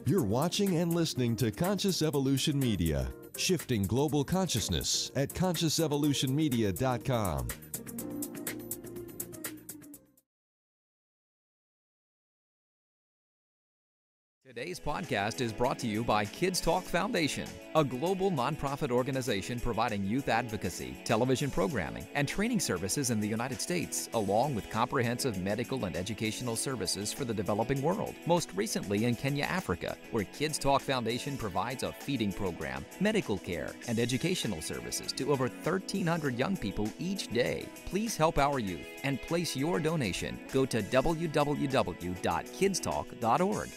You're watching and listening to Conscious Evolution Media, shifting global consciousness at consciousevolutionmedia.com. Today's podcast is brought to you by Kids Talk Foundation, a global nonprofit organization providing youth advocacy, television programming, and training services in the United States, along with comprehensive medical and educational services for the developing world, most recently in Kenya, Africa, where Kids Talk Foundation provides a feeding program, medical care, and educational services to over 1,300 young people each day. Please help our youth and place your donation. Go to www.kidstalk.org.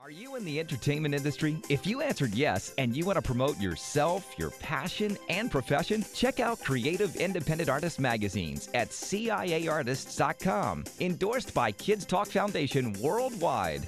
Are you in the entertainment industry? If you answered yes and you want to promote yourself, your passion, and profession, check out Creative Independent Artist magazines at CIAartists.com. Endorsed by Kids Talk Foundation worldwide.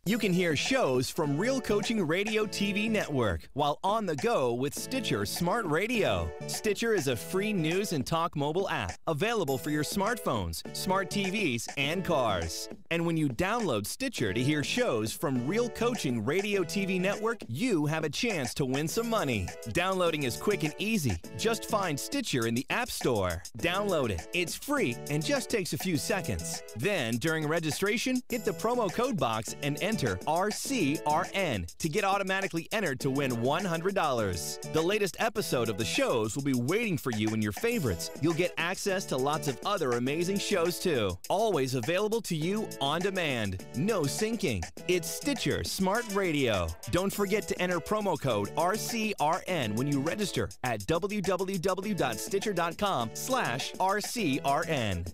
You can hear shows from Real Coaching Radio TV network while on the go with Stitcher Smart Radio. Stitcher is a free news and talk mobile app available for your smartphones, smart TVs, and cars. And when you download Stitcher to hear shows from Real Coaching Radio TV network, you have a chance to win some money. Downloading is quick and easy. Just find Stitcher in the App Store. Download it. It's free and just takes a few seconds. Then, during registration, hit the promo code box and enter RCRN to get automatically entered to win $100. The latest episode of the shows will be waiting for you in your favorites. You'll get access to lots of other amazing shows too. Always available to you on demand. No syncing. It's Stitcher Smart Radio. Don't forget to enter promo code RCRN when you register at www.stitcher.com/RCRN.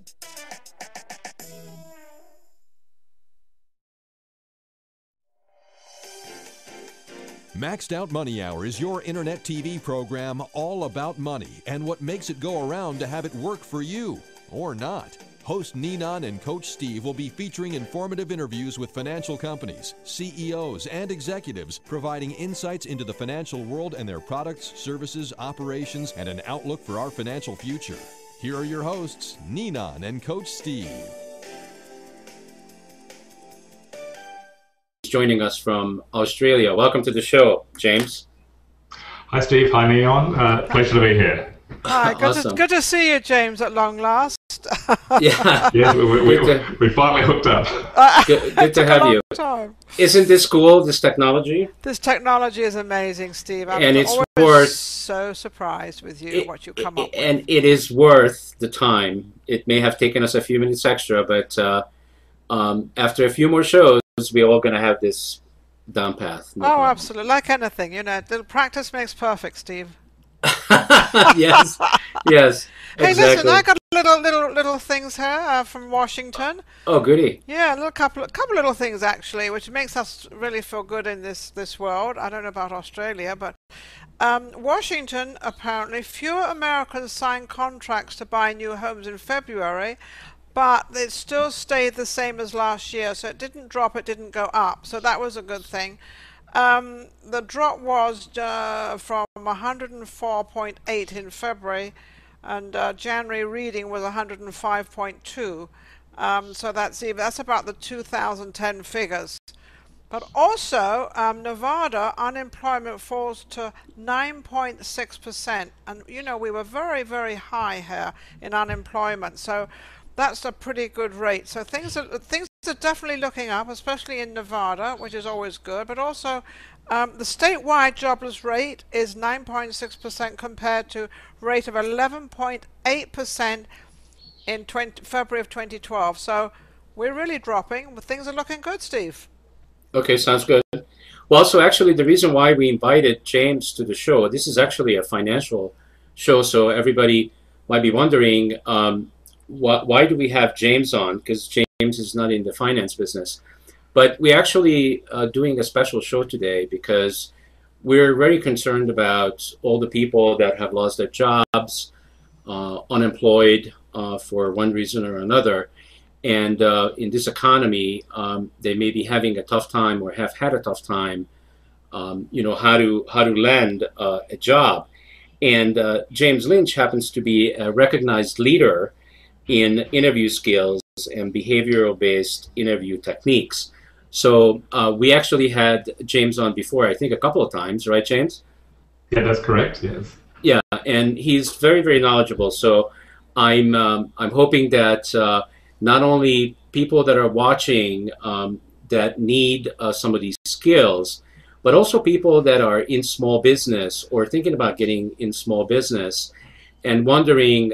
Maxed Out Money Hour is your internet TV program all about money and what makes it go around to have it work for you, or not. Host Ninan and Coach Steve will be featuring informative interviews with financial companies, CEOs, and executives, providing insights into the financial world and their products, services, operations, and an outlook for our financial future. Here are your hosts, Ninan and Coach Steve. Joining us from Australia. Welcome to the show, James. Hi, Steve. Hi, Neon. Pleasure to be here. Hi, Awesome. good to see you, James, at long last. Yeah. Yes, we finally hooked up. Good to have you. Time. Isn't this cool, this technology? This technology is amazing, Steve. I'm And it's always worth- so surprised with you, what you come up with. And it is worth the time. It may have taken us a few minutes extra, but after a few more shows, we're all going to have this down path. No problem. Absolutely. Like anything, little practice makes perfect, Steve. Yes, yes. Hey, exactly. listen, I got little things here from Washington. Oh, goody. Yeah, a couple little things actually, which makes us really feel good in this world. I don't know about Australia, but Washington, apparently, fewer Americans signed contracts to buy new homes in February, but it still stayed the same as last year, so it didn't drop, it didn't go up, so that was a good thing. The drop was from 104.8 in February, and January reading was 105.2, so that's about the 2010 figures. But also, Nevada unemployment falls to 9.6%, and we were very, very high here in unemployment, so that's a pretty good rate. So things are definitely looking up, especially in Nevada, which is always good. But also, the statewide jobless rate is 9.6% compared to rate of 11.8% in February of 2012. So we're really dropping, but things are looking good, Steve. Okay, sounds good. Well, so actually the reason why we invited James to the show, this is actually a financial show, so everybody might be wondering, why do we have James on? Because James is not in the finance business. But we're actually doing a special show today because we're very concerned about all the people that have lost their jobs, unemployed for one reason or another. And in this economy, they may be having a tough time or have had a tough time how to land a job. And James Lynch happens to be a recognized leader in interview skills and behavioral-based interview techniques. So we actually had James on before, I think a couple of times, right, James? Yeah, that's correct. Yes. Yeah, and he's very, very knowledgeable. So I'm hoping that not only people that are watching that need some of these skills, but also people that are in small business or thinking about getting in small business and wondering,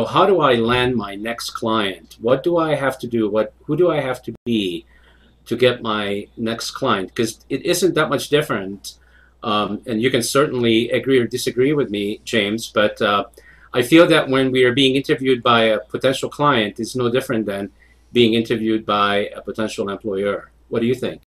how do I land my next client? What do I have to do? Who do I have to be to get my next client? Because it isn't that much different. And you can certainly agree or disagree with me, James, but I feel that when we are being interviewed by a potential client, it's no different than being interviewed by a potential employer. What do you think?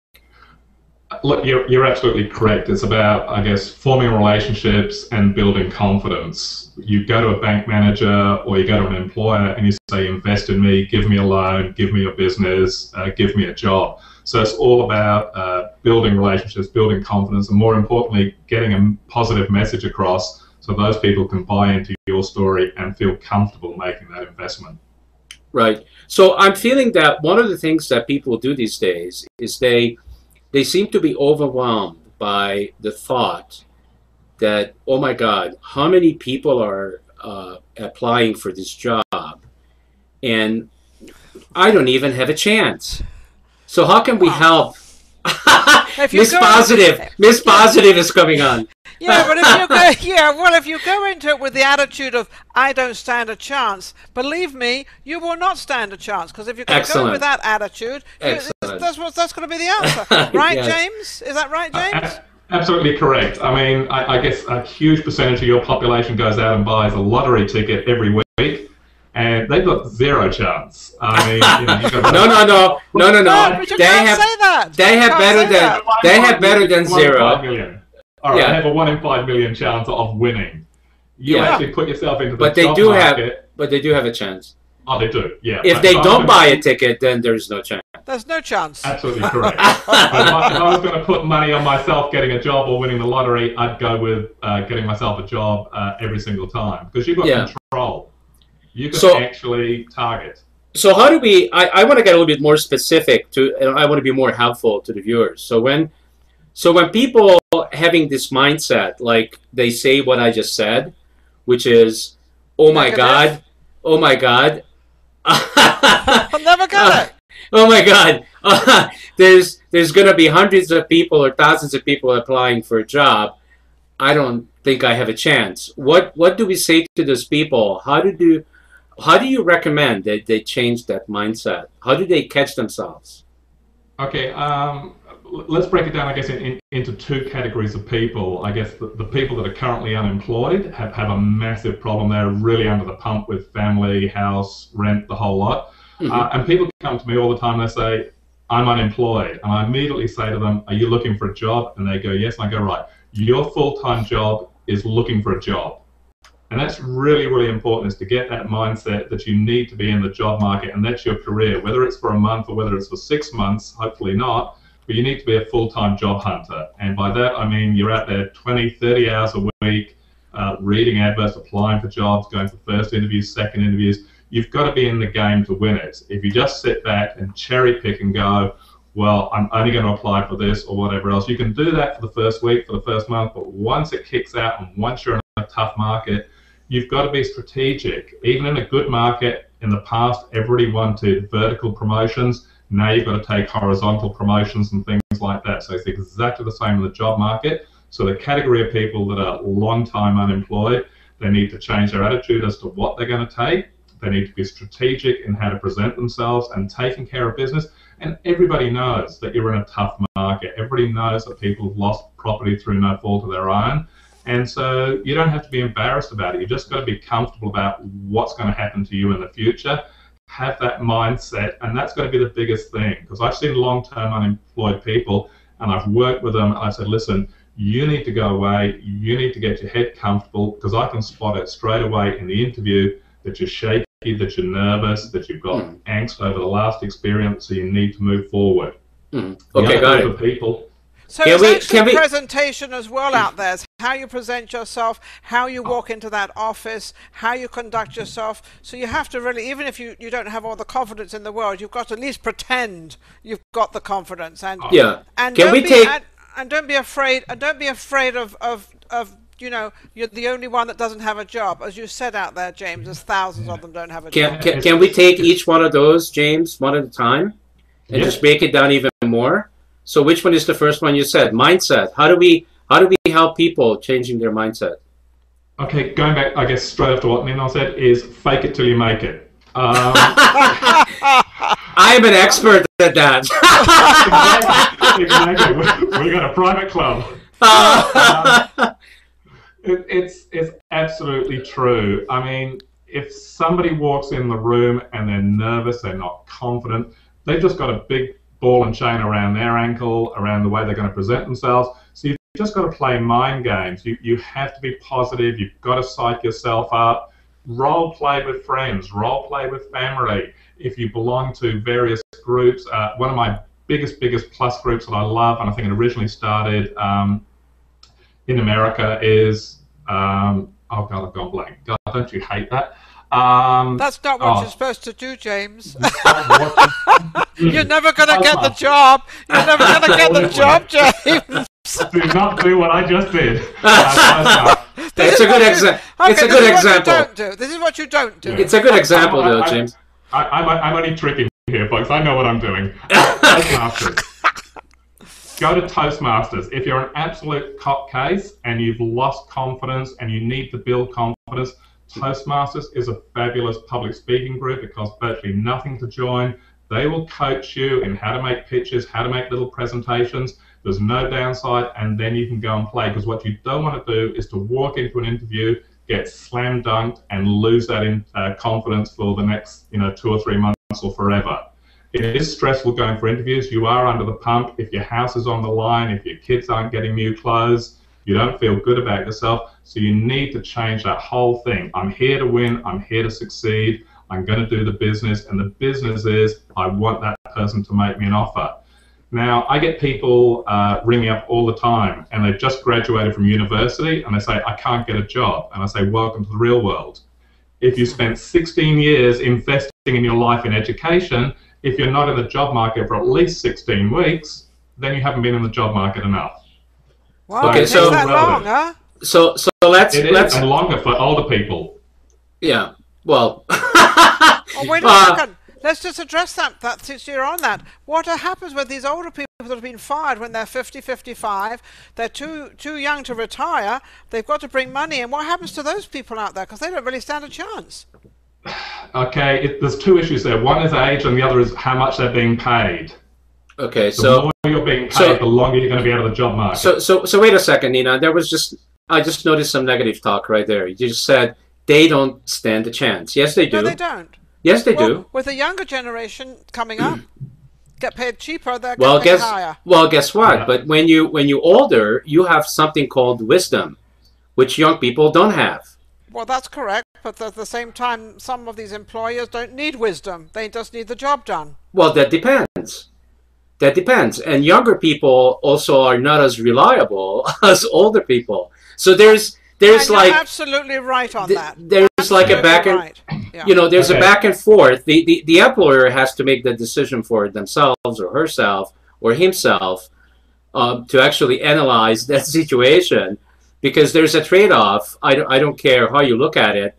Look, you're absolutely correct. It's about, I guess, forming relationships and building confidence. You go to a bank manager or you go to an employer and you say, invest in me, give me a loan, give me your business, give me a job. So it's all about building relationships, building confidence, and more importantly, getting a positive message across so those people can buy into your story and feel comfortable making that investment. Right. So I'm feeling that one of the things that people do these days is they seem to be overwhelmed by the thought that, oh my God, how many people are applying for this job? And I don't even have a chance. So how can we help? Miss Positive is coming on. Yeah, but if you go into it with the attitude of I don't stand a chance, believe me, you will not stand a chance. Because if you go with that attitude, that's going to be the answer, right, Yeah. James? Is that right, James? Absolutely correct. I mean, I guess a huge percentage of your population goes out and buys a lottery ticket every week, and they've got zero chance. I mean, No. But you can't say that. They have better than zero. All right, I have a 1 in 5 million chance of winning. You actually put yourself into the job market. But they do have a chance. Oh, they do, yeah. If they don't buy a ticket, then there's no chance. There's no chance. Absolutely correct. If I was going to put money on myself getting a job or winning the lottery, I'd go with getting myself a job every single time. Because you've got control. You can actually target. So how do we, I want to get a little bit more specific and I want to be more helpful to the viewers. So when people having this mindset, like they say what I just said, which is, oh my God, I'll never get it. Oh my God, there's going to be hundreds of people or thousands of people applying for a job. I don't think I have a chance. What do we say to those people? How do you recommend that they change that mindset? How do they catch themselves? Okay, let's break it down, I guess, into two categories of people. I guess the people that are currently unemployed have a massive problem. They're really under the pump with family, house, rent, the whole lot. Mm-hmm. And people come to me all the time and they say, I'm unemployed. And I immediately say to them, are you looking for a job? And they go, yes. And I go, right, your full-time job is looking for a job. And that's really, really important, is to get that mindset that you need to be in the job market, and that's your career, whether it's for a month or whether it's for 6 months, hopefully not. But you need to be a full-time job hunter. And by that, I mean you're out there 20, 30 hours a week, reading adverts, applying for jobs, going for first interviews, second interviews. You've got to be in the game to win it. If you just sit back and cherry pick and go, well, I'm only going to apply for this or whatever else, you can do that for the first week, for the first month, but once it kicks out and once you're in a tough market, you've got to be strategic. Even in a good market, in the past, everybody wanted vertical promotions. Now you've got to take horizontal promotions and things like that. So it's exactly the same in the job market. So the category of people that are long time unemployed, they need to change their attitude as to what they're going to take. They need to be strategic in how to present themselves and taking care of business. And everybody knows that you're in a tough market. Everybody knows that people have lost property through no fault of their own. And so you don't have to be embarrassed about it. You just got to be comfortable about what's going to happen to you in the future. Have that mindset, and that's going to be the biggest thing. Because I've seen long-term unemployed people, and I've worked with them, and I said, listen, you need to go away. You need to get your head comfortable, because I can spot it straight away in the interview that you're shaky, that you're nervous, that you've got angst over the last experience, so you need to move forward. Okay, got it. People, So it's actually presentation as well out there. It's how you present yourself, how you walk into that office, how you conduct yourself. So you have to really, even if you don't have all the confidence in the world, you've got to at least pretend you've got the confidence. And and don't be afraid. And don't be afraid of you know, you're the only one that doesn't have a job. As you said out there, James, there's thousands of them don't have a job. Can we take each one of those, James, one at a time, and just break it down even more? So which one is the first one you said? Mindset. How do we help people changing their mindset? Okay, going back, I guess, straight after what Ninon said, is fake it till you make it. I am an expert at that. Exactly. We got a private club. It's absolutely true. I mean, if somebody walks in the room and they're nervous, they're not confident, they've just got a big ball and chain around their ankle, around the way they're going to present themselves. So you've just got to play mind games. You have to be positive. You've got to psych yourself up. Role play with friends. Role play with family. If you belong to various groups, one of my biggest plus groups that I love, and I think it originally started in America, is oh God, I've gone blank. God, don't you hate that? That's not what you're supposed to do, James. You're never going to get the job. You're never going to get the job, James. Do not do what I just did. It's a good example. It's a good example. This is what you don't do. It's a good example, though, James. I'm only tricking here, folks. I know what I'm doing. Toastmasters. Go to Toastmasters. If you're an absolute cop case and you've lost confidence and you need to build confidence, Toastmasters is a fabulous public speaking group. It costs virtually nothing to join. They will coach you in how to make pitches, how to make little presentations. There's no downside, and then you can go and play, because what you don't want to do is to walk into an interview, get slam dunked, and lose that confidence for the next 2 or 3 months or forever. It is stressful going for interviews. You are under the pump. If your house is on the line, if your kids aren't getting new clothes, you don't feel good about yourself. So you need to change that whole thing. I'm here to win. I'm here to succeed. I'm going to do the business. And the business is I want that person to make me an offer. Now, I get people ringing up all the time, and they've just graduated from university, and they say, I can't get a job. And I say, welcome to the real world. If you spent 16 years investing in your life in education, if you're not in the job market for at least 16 weeks, then you haven't been in the job market enough. Wow, okay, so that long, huh? So let's and longer for older people. Yeah. Well. Oh, wait a second. Let's just address that since you're on that. What happens with these older people that have been fired when they're 50, 55? They're too young to retire. They've got to bring money in. What happens to those people out there? Because they don't really stand a chance. Okay, there's two issues there. One is age, and the other is how much they're being paid. Okay, the more you're being paid, the longer you're going to be out of the job market. So wait a second, Nina. I just noticed some negative talk right there. You just said they don't stand a chance. Yes, they do. No, they don't. Yes, they do. With the younger generation coming up, get paid cheaper, they're getting paid higher. Well, guess what? Yeah. But when you're older, you have something called wisdom, which young people don't have. Well, that's correct. But at the same time, some of these employers don't need wisdom. They just need the job done. Well, that depends. That depends. And younger people also are not as reliable as older people. So there's like you're absolutely right on that. There's absolutely like a back and there's a back and forth. The employer has to make the decision for themselves or herself or himself to actually analyze that situation, because there's a trade-off. I don't care how you look at it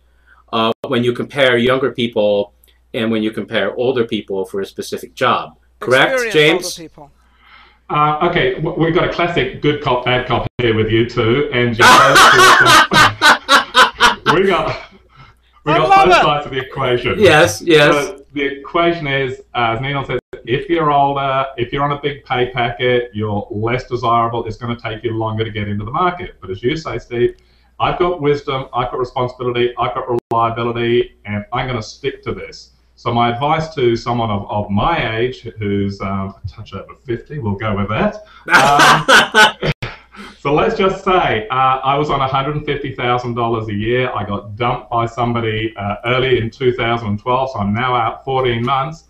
when you compare younger people and when you compare older people for a specific job. Correct, James? Older people. Okay, we've got a classic good cop, bad cop here with you two, and we got both sides of the equation. Yes. So the equation is, as Ninon said, if you're older, if you're on a big pay packet, you're less desirable. It's going to take you longer to get into the market. But as you say, Steve, I've got wisdom, I've got responsibility, I've got reliability, and I'm going to stick to this. So my advice to someone of my age, who's a touch over 50, we'll go with that. So let's just say I was on $150,000 a year. I got dumped by somebody early in 2012, so I'm now out 14 months.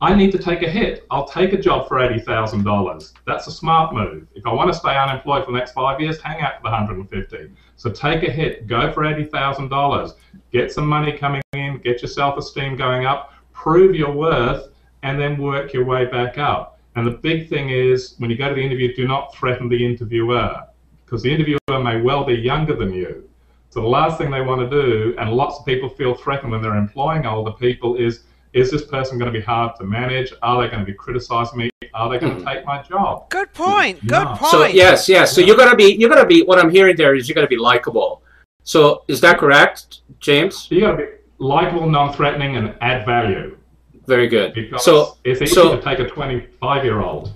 I need to take a hit. I'll take a job for $80,000. That's a smart move. If I want to stay unemployed for the next 5 years, hang out for the 150. So take a hit, go for $80,000, get some money coming in, get your self-esteem going up, prove your worth, and then work your way back up. And the big thing is, when you go to the interview, do not threaten the interviewer, because the interviewer may well be younger than you. So the last thing they want to do, and lots of people feel threatened when they're employing older people, is this person going to be hard to manage? Are they going to be criticizing me? Are they going to take my job? Good point. Good point. So yes. So you're gonna be. What I'm hearing there is you're gonna be likable. So is that correct, James? You got to be likable, non-threatening, and add value. Very good. Because So it's easy to take a 25-year-old.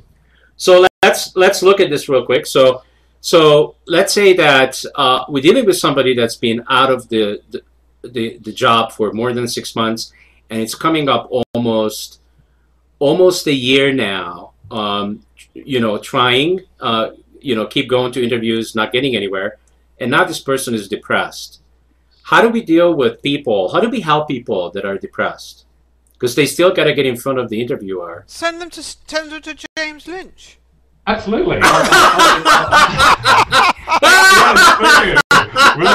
So let's look at this real quick. So let's say that we're dealing with somebody that's been out of the job for more than 6 months, and it's coming up almost a year now. Trying, keep going to interviews, not getting anywhere, and now this person is depressed. How do we deal with people? How do we help people that are depressed? Because they still got to get in front of the interviewer. Send them to James Lynch. Absolutely. We'll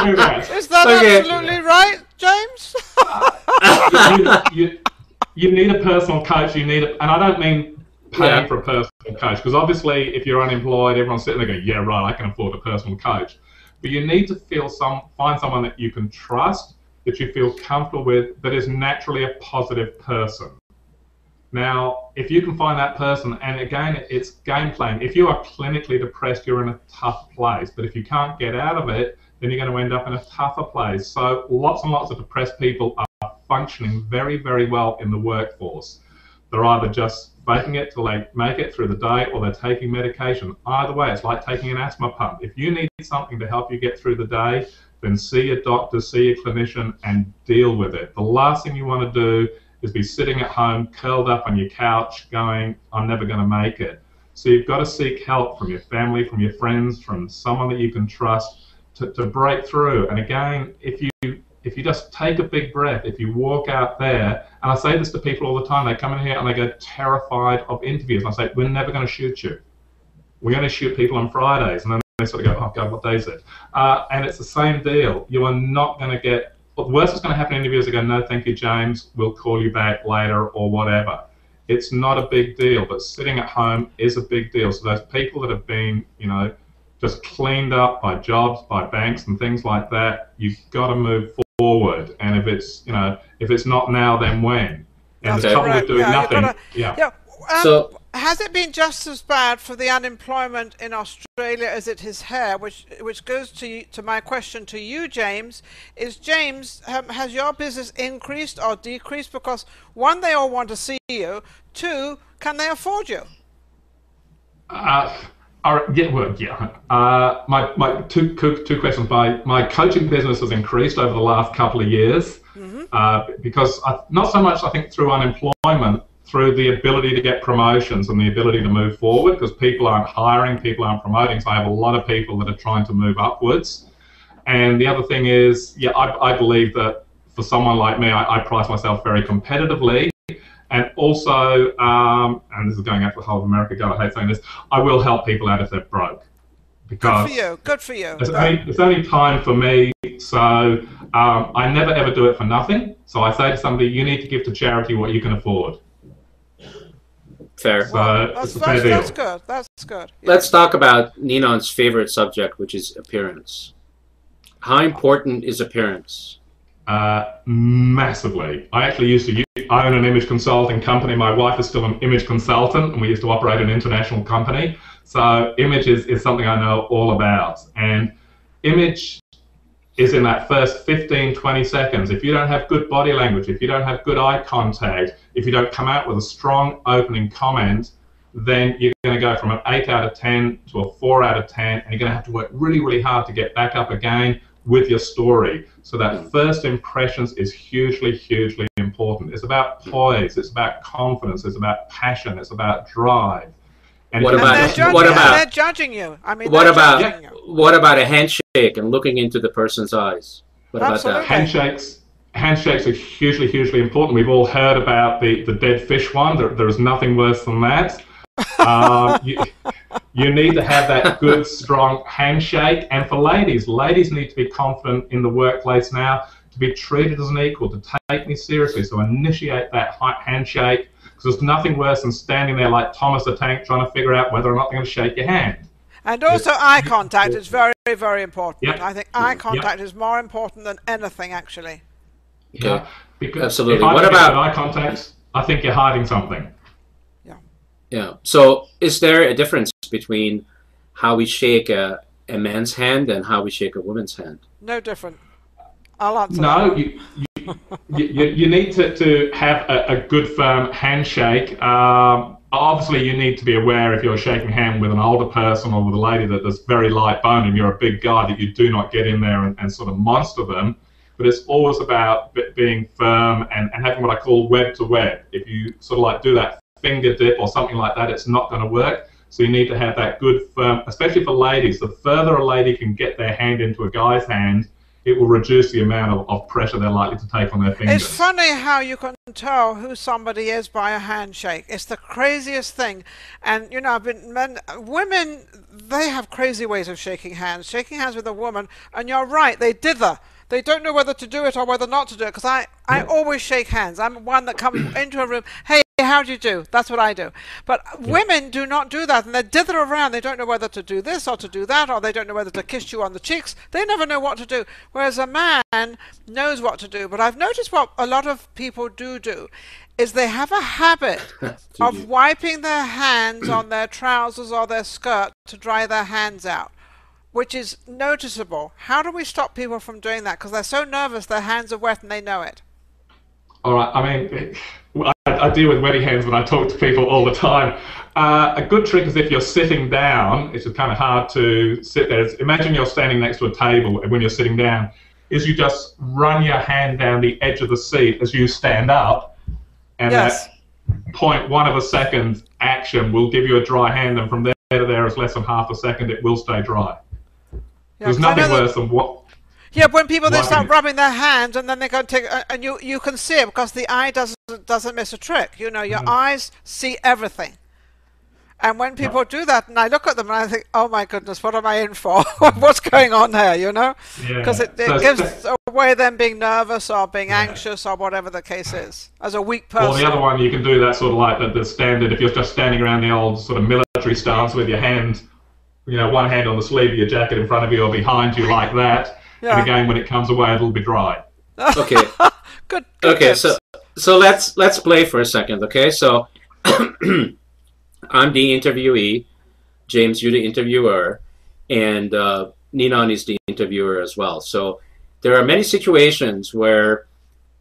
do that. Is that absolutely right, James? You need a personal coach. And I don't mean paying for a personal coach, because obviously if you're unemployed, everyone's sitting there going, yeah, right, I can afford a personal coach. But you need to find someone that you can trust, that you feel comfortable with, that is naturally a positive person. Now, if you can find that person, and again, it's game playing. If you are clinically depressed, you're in a tough place. But if you can't get out of it, then you're going to end up in a tougher place. So lots and lots of depressed people are functioning very, very well in the workforce. They're either just faking it till they make it through the day, or they're taking medication. Either way, it's like taking an asthma pump. If you need something to help you get through the day, then see a doctor, see a clinician, and deal with it. The last thing you want to do is be sitting at home, curled up on your couch, going, I'm never going to make it. So you've got to seek help from your family, from your friends, from someone that you can trust to break through. And again, if you just take a big breath, if you walk out there, and I say this to people all the time, they come in here and they go terrified of interviews. And I say, we're never going to shoot you. We're going to shoot people on Fridays. And then they sort of go, oh God, what day is it? And it's the same deal. You are not going to get, the worst that's going to happen in interviews, they go, no, thank you, James, we'll call you back later or whatever. It's not a big deal, but sitting at home is a big deal. So those people that have been, just cleaned up by jobs, by banks and things like that, you've got to move forward. And if it's not now, then when? And the trouble with doing nothing. So has it been just as bad for the unemployment in Australia as it is here? Which goes to my question to you, James. Has your business increased or decreased? Because one, they all want to see you. Two, can they afford you? My two questions. My coaching business has increased over the last couple of years, because not so much I think through unemployment, through the ability to get promotions and the ability to move forward, because people aren't hiring, people aren't promoting. So I have a lot of people that are trying to move upwards. And the other thing is, I believe that for someone like me, I price myself very competitively. And also, and this is going out to the whole of America, God, I hate saying this, I will help people out if they're broke. Because Good for you. It's only time for me, so I never ever do it for nothing. So I say to somebody, you need to give to charity what you can afford. Fair. So that's good. That's good. Yeah. Let's talk about Ninon's favorite subject, which is appearance. How important is appearance? Massively. I actually I own an image consulting company. My wife is still an image consultant, and we used to operate an international company. So image is something I know all about. And image is in that first 15, 20 seconds. If you don't have good body language, if you don't have good eye contact, if you don't come out with a strong opening comment, then you're going to go from an 8 out of 10 to a 4 out of 10, and you're going to have to work really, really hard to get back up again with your story. So that first impressions is hugely, hugely important. It's about poise, it's about confidence, it's about passion, it's about drive. And they're judging you. I mean, what about a handshake and looking into the person's eyes? What about that? Handshakes handshakes are hugely, hugely important. We've all heard about the dead fish one. There is nothing worse than that. You need to have that good, strong handshake. And for ladies need to be confident in the workplace now, to be treated as an equal, to take me seriously. So initiate that handshake, because there's nothing worse than standing there like Thomas the Tank trying to figure out whether or not they're going to shake your hand. And also eye contact is very, very important. Yep. I think eye contact is more important than anything, actually. Yeah, because absolutely. If I what about eye contact? I think you're hiding something. Yeah. So is there a difference between how we shake a man's hand and how we shake a woman's hand? No different. I'll answer No, that. you need to have a good firm handshake. Obviously, you need to be aware if you're shaking hand with an older person or with a lady that's very light boned and you're a big guy, that you do not get in there and sort of monster them. But it's always about being firm and having what I call web to web. If you sort of like do that finger dip or something like that, it's not going to work. So you need to have that good firm, especially for ladies. The further a lady can get their hand into a guy's hand, it will reduce the amount of pressure they're likely to take on their fingers. It's funny how you can tell who somebody is by a handshake. It's the craziest thing. And, you know, women, they have crazy ways of shaking hands. Shaking hands with a woman, and you're right, they dither. They don't know whether to do it or whether not to do it, because I always shake hands. I'm one that comes into a room, hey, how do you do? That's what I do. But women do not do that, and they dither around. They don't know whether to do this or to do that, or they don't know whether to kiss you on the cheeks. They never know what to do, whereas a man knows what to do. But I've noticed what a lot of people do is they have a habit of wiping their hands on their trousers or their skirt to dry their hands out, which is noticeable. How do we stop people from doing that? Because they're so nervous, their hands are wet and they know it. All right, I mean, I deal with wetty hands when I talk to people all the time. A good trick is if you're sitting down, it's kind of hard to sit there. Imagine you're standing next to a table and when you're sitting down, is you just run your hand down the edge of the seat as you stand up, and that 0.1 of a second action will give you a dry hand, and from there to there is less than half a second, it will stay dry. Yeah, there's nothing worse than what... Yeah, when people they start rubbing their hands and then they go take, and you can see it because the eye doesn't miss a trick. You know, your eyes see everything. And when people do that, and I look at them and I think, oh my goodness, what am I in for? What's going on here? You know, because it gives away them being nervous or being anxious or whatever the case is, as a weak person. Or the other one, you can do that sort of like the standard. If you're just standing around the old sort of military stance with your hand, you know, one hand on the sleeve of your jacket in front of you or behind you like that. Yeah. And again, when it comes away, it'll be dry. Okay. Good okay. Tips. So let's play for a second. Okay. So I'm the interviewee, James, you're the interviewer, and Ninan is the interviewer as well. So there are many situations where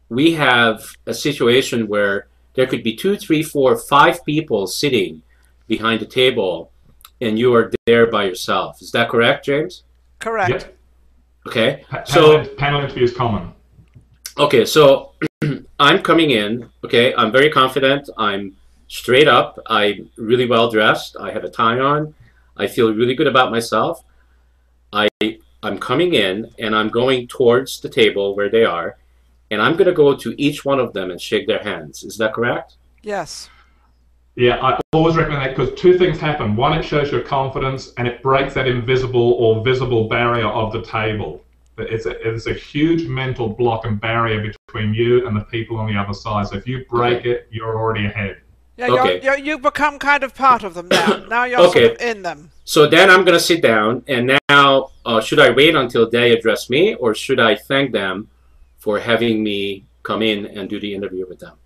we have a situation where there could be 2, 3, 4, 5 people sitting behind the table, and you are there by yourself. Is that correct, James? Correct. Yep. Okay. So panel interview is common. Okay, so I'm coming in. Okay, I'm very confident. I'm straight up. I'm really well dressed. I have a tie on. I feel really good about myself. I'm coming in and I'm going towards the table where they are, and I'm going to go to each one of them and shake their hands. Is that correct? Yes. Yeah, I always recommend that because 2 things happen. One, it shows your confidence and it breaks that invisible or visible barrier of the table. It's a huge mental block and barrier between you and the people on the other side. So if you break it, you're already ahead. Yeah, you become kind of part of them now. Now you're sort of in them. So then I'm going to sit down, and now should I wait until they address me, or should I thank them for having me come in and do the interview with them?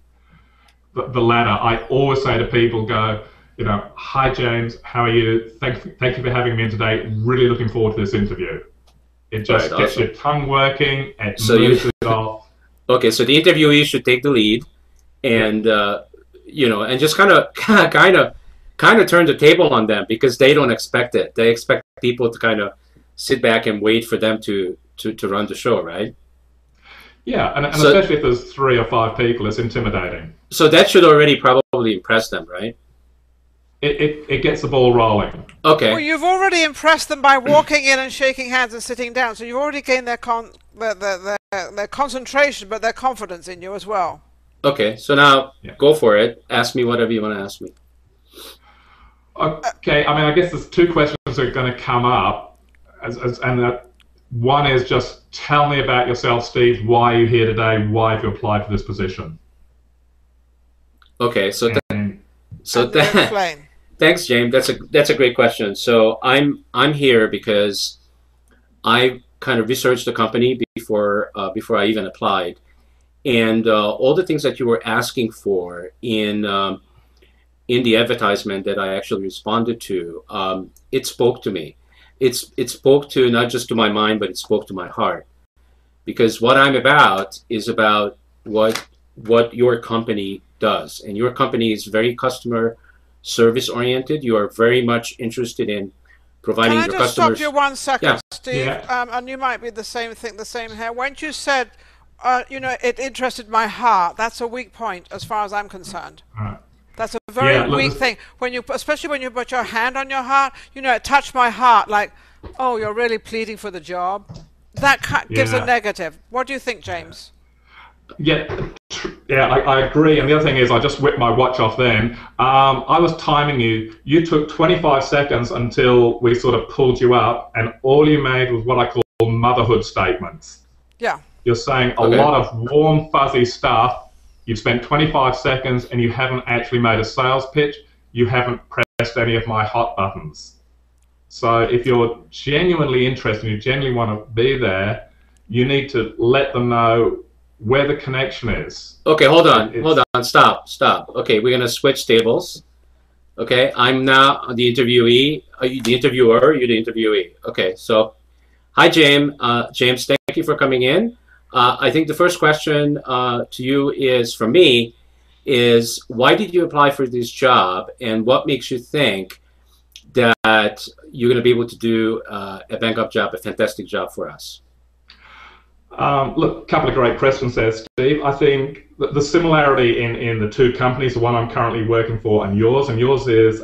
The latter. I always say to people, you know, hi James, how are you? Thank you for having me in today. Really looking forward to this interview. It just gets your tongue working, it moves it off. Okay, so the interviewee should take the lead, and you know, and just kind of turn the table on them because they don't expect it. They expect people to kind of sit back and wait for them to run the show, right? Yeah, and so, especially if there's 3 or 5 people, it's intimidating. So that should already probably impress them, right? It gets the ball rolling. Okay. Well, you've already impressed them by walking in and shaking hands and sitting down, so you've already gained their their concentration, but their confidence in you as well. Okay, so now go for it. Ask me whatever you want to ask me. Okay, I mean, I guess there's two questions that are going to come up, one is just tell me about yourself, Steve. Why are you here today? Why have you applied for this position? Okay, Explain. Thanks, James. That's a great question. So I'm here because I kind of researched the company before I even applied, and all the things that you were asking for in the advertisement that I actually responded to, it spoke to me. It spoke to not just to my mind, but it spoke to my heart, because what I'm about is about what your company does, and your company is very customer service oriented. You are very much interested in providing your customers. Can I just stop you 1 second, Yeah. Steve? Yeah. And you might be the same here. When you said, it interested my heart, that's a weak point as far as I'm concerned. That's a very weak thing. Especially when you put your hand on your heart, it touched my heart, like, oh, you're really pleading for the job. That gives a negative. What do you think, James? I agree. And the other thing is, I just whipped my watch off then. I was timing you. You took 25 seconds until we sort of pulled you up, and all you made was what I call motherhood statements. Yeah. You're saying a lot of warm, fuzzy stuff. You've spent 25 seconds and you haven't actually made a sales pitch. You haven't pressed any of my hot buttons. So if you're genuinely interested, you genuinely want to be there, you need to let them know where the connection is. Okay, hold on, stop. Okay, we're gonna switch tables. Okay, I'm now the interviewee. Are you the interviewer? You're the interviewee. Okay, so hi, James. James, thank you for coming in. I think the first question to you is, from me, is why did you apply for this job, and what makes you think that you're going to be able to do a bang-up job, a fantastic job for us? Look, a couple of great questions there, Steve. I think the similarity in the two companies, the one I'm currently working for and yours is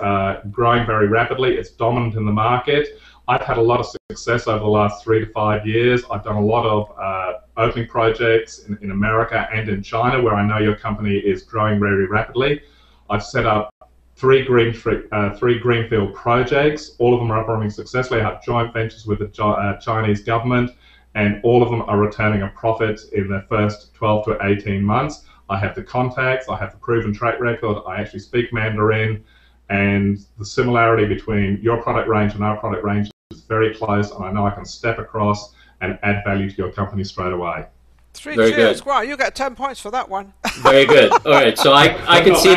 growing very rapidly. It's dominant in the market. I've had a lot of success over the last 3 to 5 years. I've done a lot of opening projects in America and in China, where I know your company is growing very rapidly. I've set up 3 greenfield projects. All of them are operating successfully. I have joint ventures with the Chinese government, and all of them are returning a profit in their first 12 to 18 months. I have the contacts, I have the proven track record, I actually speak Mandarin, and the similarity between your product range and our product range is very close, and I know I can step across and add value to your company straight away. 3 cheers. Good. Wow, you got 10 points for that one. Very good. All right, so I could see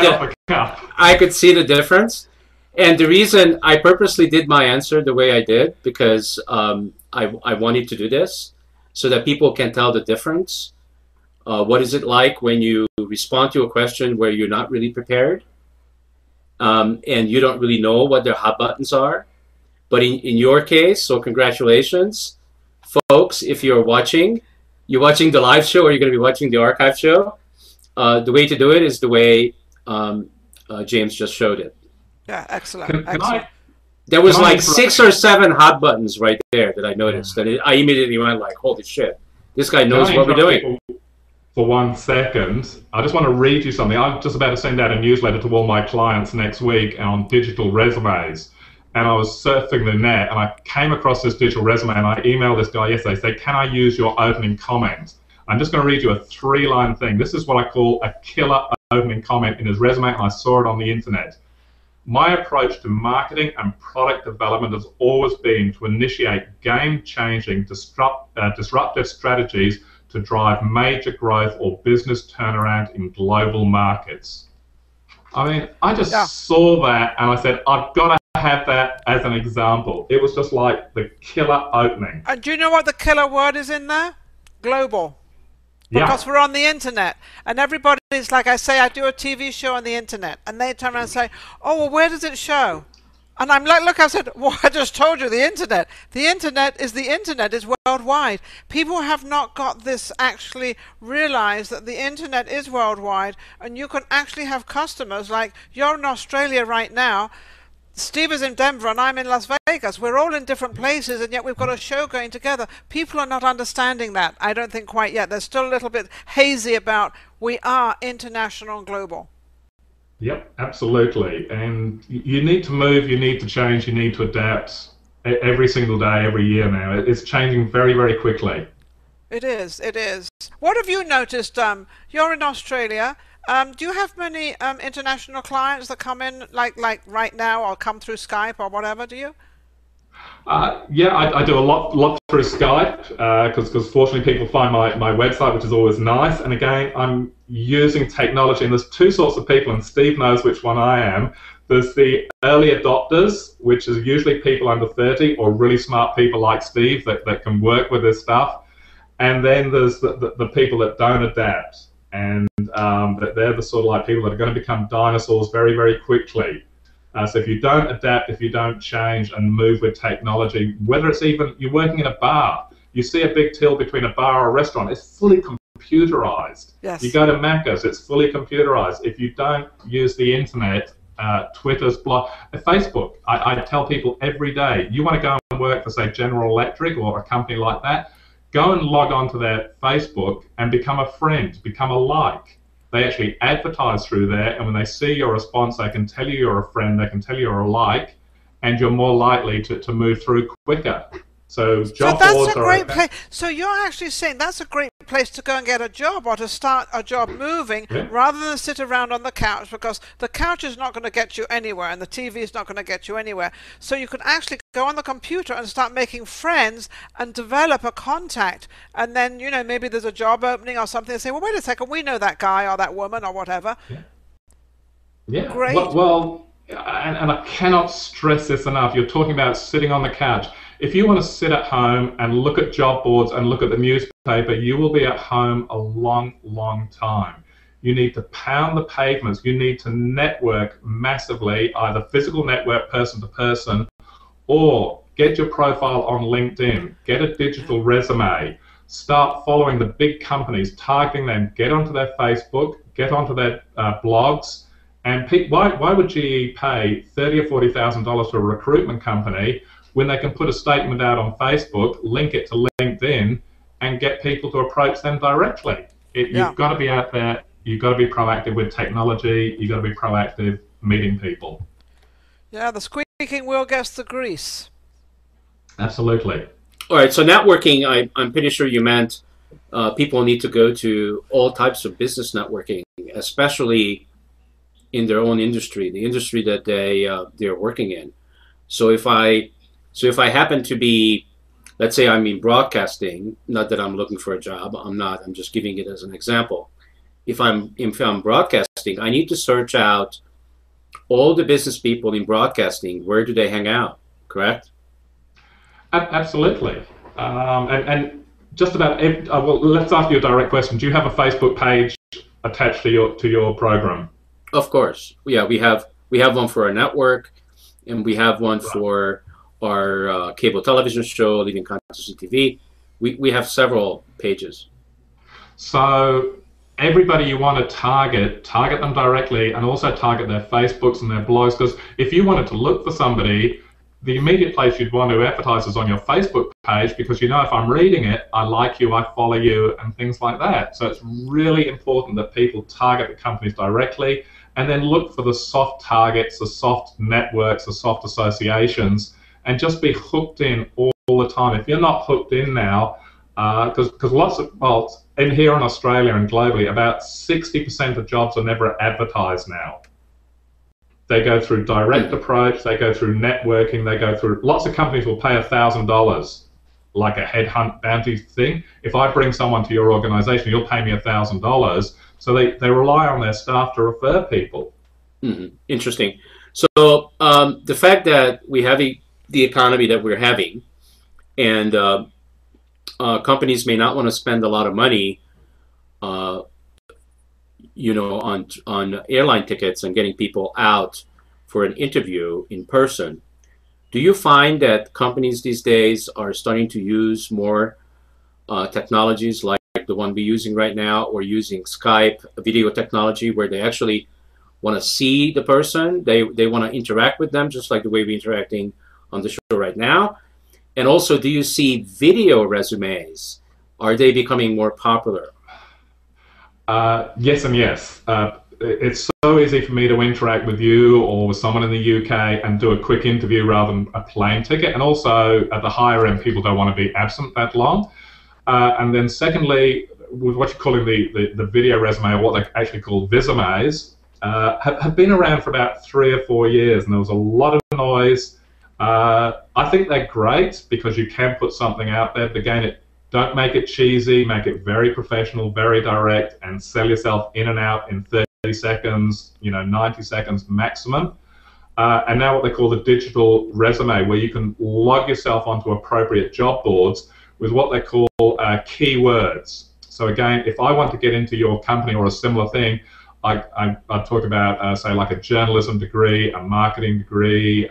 I could see the difference. And the reason I purposely did my answer the way I did, because I wanted to do this so that people can tell the difference. What is it like when you respond to a question where you're not really prepared, and you don't really know what their hot buttons are? But in your case, so congratulations, folks, if you're watching the live show, or you're going to be watching the archive show, the way to do it is the way James just showed it. Yeah, excellent. Excellent. There was like 6 or 7 hot buttons right there that I noticed. That I immediately went like, holy shit, this guy knows what we're doing. For 1 second, I just want to read you something. I'm just about to send out a newsletter to all my clients next week on digital resumes. And I was surfing the net, and I came across this digital resume, and I emailed this guy yesterday, said, can I use your opening comment? I'm just going to read you a 3-line thing. This is what I call a killer opening comment in his resume, and I saw it on the internet. My approach to marketing and product development has always been to initiate game-changing, disruptive strategies to drive major growth or business turnaround in global markets. I mean, I just saw that, and I said, I've got to have that as an example. It was just like the killer opening. And do you know what the killer word is in there? Global. Because we're on the internet, and everybody's like, I say, I do a TV show on the internet, and they turn around and say, oh, well, where does it show? And I'm like, look, I said, well, I just told you, the internet. The internet is worldwide. People have not got this actually realized that the internet is worldwide, and you can actually have customers, like you're in Australia right now. Steve is in Denver and I'm in Las Vegas. We're all in different places and yet we've got a show going together. People are not understanding that, I don't think, quite yet. They're still a little bit hazy about we are international and global. Yep, absolutely. And you need to move, you need to change, you need to adapt every single day, every year now. It's changing very, very quickly. It is, it is. What have you noticed? You're in Australia. Do you have many international clients that come in like right now or come through Skype or whatever, do you? Yeah, I do a lot through Skype because fortunately people find my website, which is always nice. And again, I'm using technology, and there's two sorts of people, and Steve knows which one I am. There's the early adopters, which is usually people under 30 or really smart people like Steve that can work with this stuff. And then there's the people that don't adapt. And they're the sort of like people that are going to become dinosaurs very, very quickly. So if you don't adapt, if you don't change and move with technology, whether it's even you're working in a bar, you see a big till between a bar or a restaurant, it's fully computerized. Yes. You go to Macca's, it's fully computerized. If you don't use the internet, Twitter's blog, Facebook, I tell people every day, you want to go and work for, say, General Electric or a company like that, go and log on to their Facebook and become a friend, become a like. They actually advertise through there, and when they see your response, they can tell you you're a friend, they can tell you you're a like, and you're more likely to move through quicker. So job boards are a great place. So you're actually saying that's a great place to go and get a job or to start a job moving, rather than sit around on the couch, because the couch is not going to get you anywhere and the TV is not going to get you anywhere. So you can actually go on the computer and start making friends and develop a contact, and then, you know, maybe there's a job opening or something, and say, well, wait a second, we know that guy or that woman or whatever. Yeah. Great. Well, and I cannot stress this enough. You're talking about sitting on the couch. If you want to sit at home and look at job boards and look at the newspaper, you will be at home a long, long time. You need to pound the pavements. You need to network massively, either physical network, person to person, or get your profile on LinkedIn, get a digital resume, start following the big companies, targeting them, get onto their Facebook, get onto their blogs. And why would GE pay $30,000 or $40,000 to a recruitment company when they can put a statement out on Facebook, link it to LinkedIn, and get people to approach them directly? You've got to be out there. You've got to be proactive with technology. You've got to be proactive meeting people. Yeah, the squeaking wheel gets the grease. Absolutely. All right, so networking, I'm pretty sure you meant people need to go to all types of business networking, especially in their own industry, the industry that they're working in. So if I happen to be, let's say I'm in broadcasting, not that I'm looking for a job, I'm not, I'm just giving it as an example. If I'm broadcasting, I need to search out all the business people in broadcasting. Where do they hang out, correct? Absolutely. And just about, well, let's ask you a direct question. Do you have a Facebook page attached to your program? Of course. Yeah, we have one for our network, and we have one for our cable television show, Living Consciously TV. We have several pages. So everybody you want to target them directly, and also target their Facebooks and their blogs, because if you wanted to look for somebody, the immediate place you'd want to advertise is on your Facebook page, because you know if I'm reading it, I like you, I follow you, and things like that. So it's really important that people target the companies directly, and then look for the soft targets, the soft networks, the soft associations, and just be hooked in all the time. If you're not hooked in now, because lots of, well, in here in Australia and globally, about 60% of jobs are never advertised now. They go through direct approach, they go through networking, they go through, lots of companies will pay $1,000, like a headhunt bounty thing. If I bring someone to your organization, you'll pay me $1,000. So they rely on their staff to refer people. Interesting. So the fact that we have the economy that we're having, and companies may not want to spend a lot of money, you know, on airline tickets and getting people out for an interview in person. Do you find that companies these days are starting to use more technologies like the one we're using right now, or using Skype video technology, where they actually want to see the person. They want to interact with them, just like the way we're interacting on the show right now. And also, do you see video resumes? Are they becoming more popular? Yes and yes. It's so easy for me to interact with you or with someone in the UK and do a quick interview rather than a plane ticket. And also, at the higher end, people don't want to be absent that long. And then secondly, with what you're calling the video resume, or what they actually call visames, have been around for about 3 or 4 years, and there was a lot of noise. I think they're great because you can put something out there, but again, don't make it cheesy, make it very professional, very direct, and sell yourself in and out in 30 seconds, 90 seconds maximum. And now what they call the digital resume, where you can log yourself onto appropriate job boards with what they call keywords. So again, if I want to get into your company or a similar thing, I talk about, say, like a journalism degree, a marketing degree,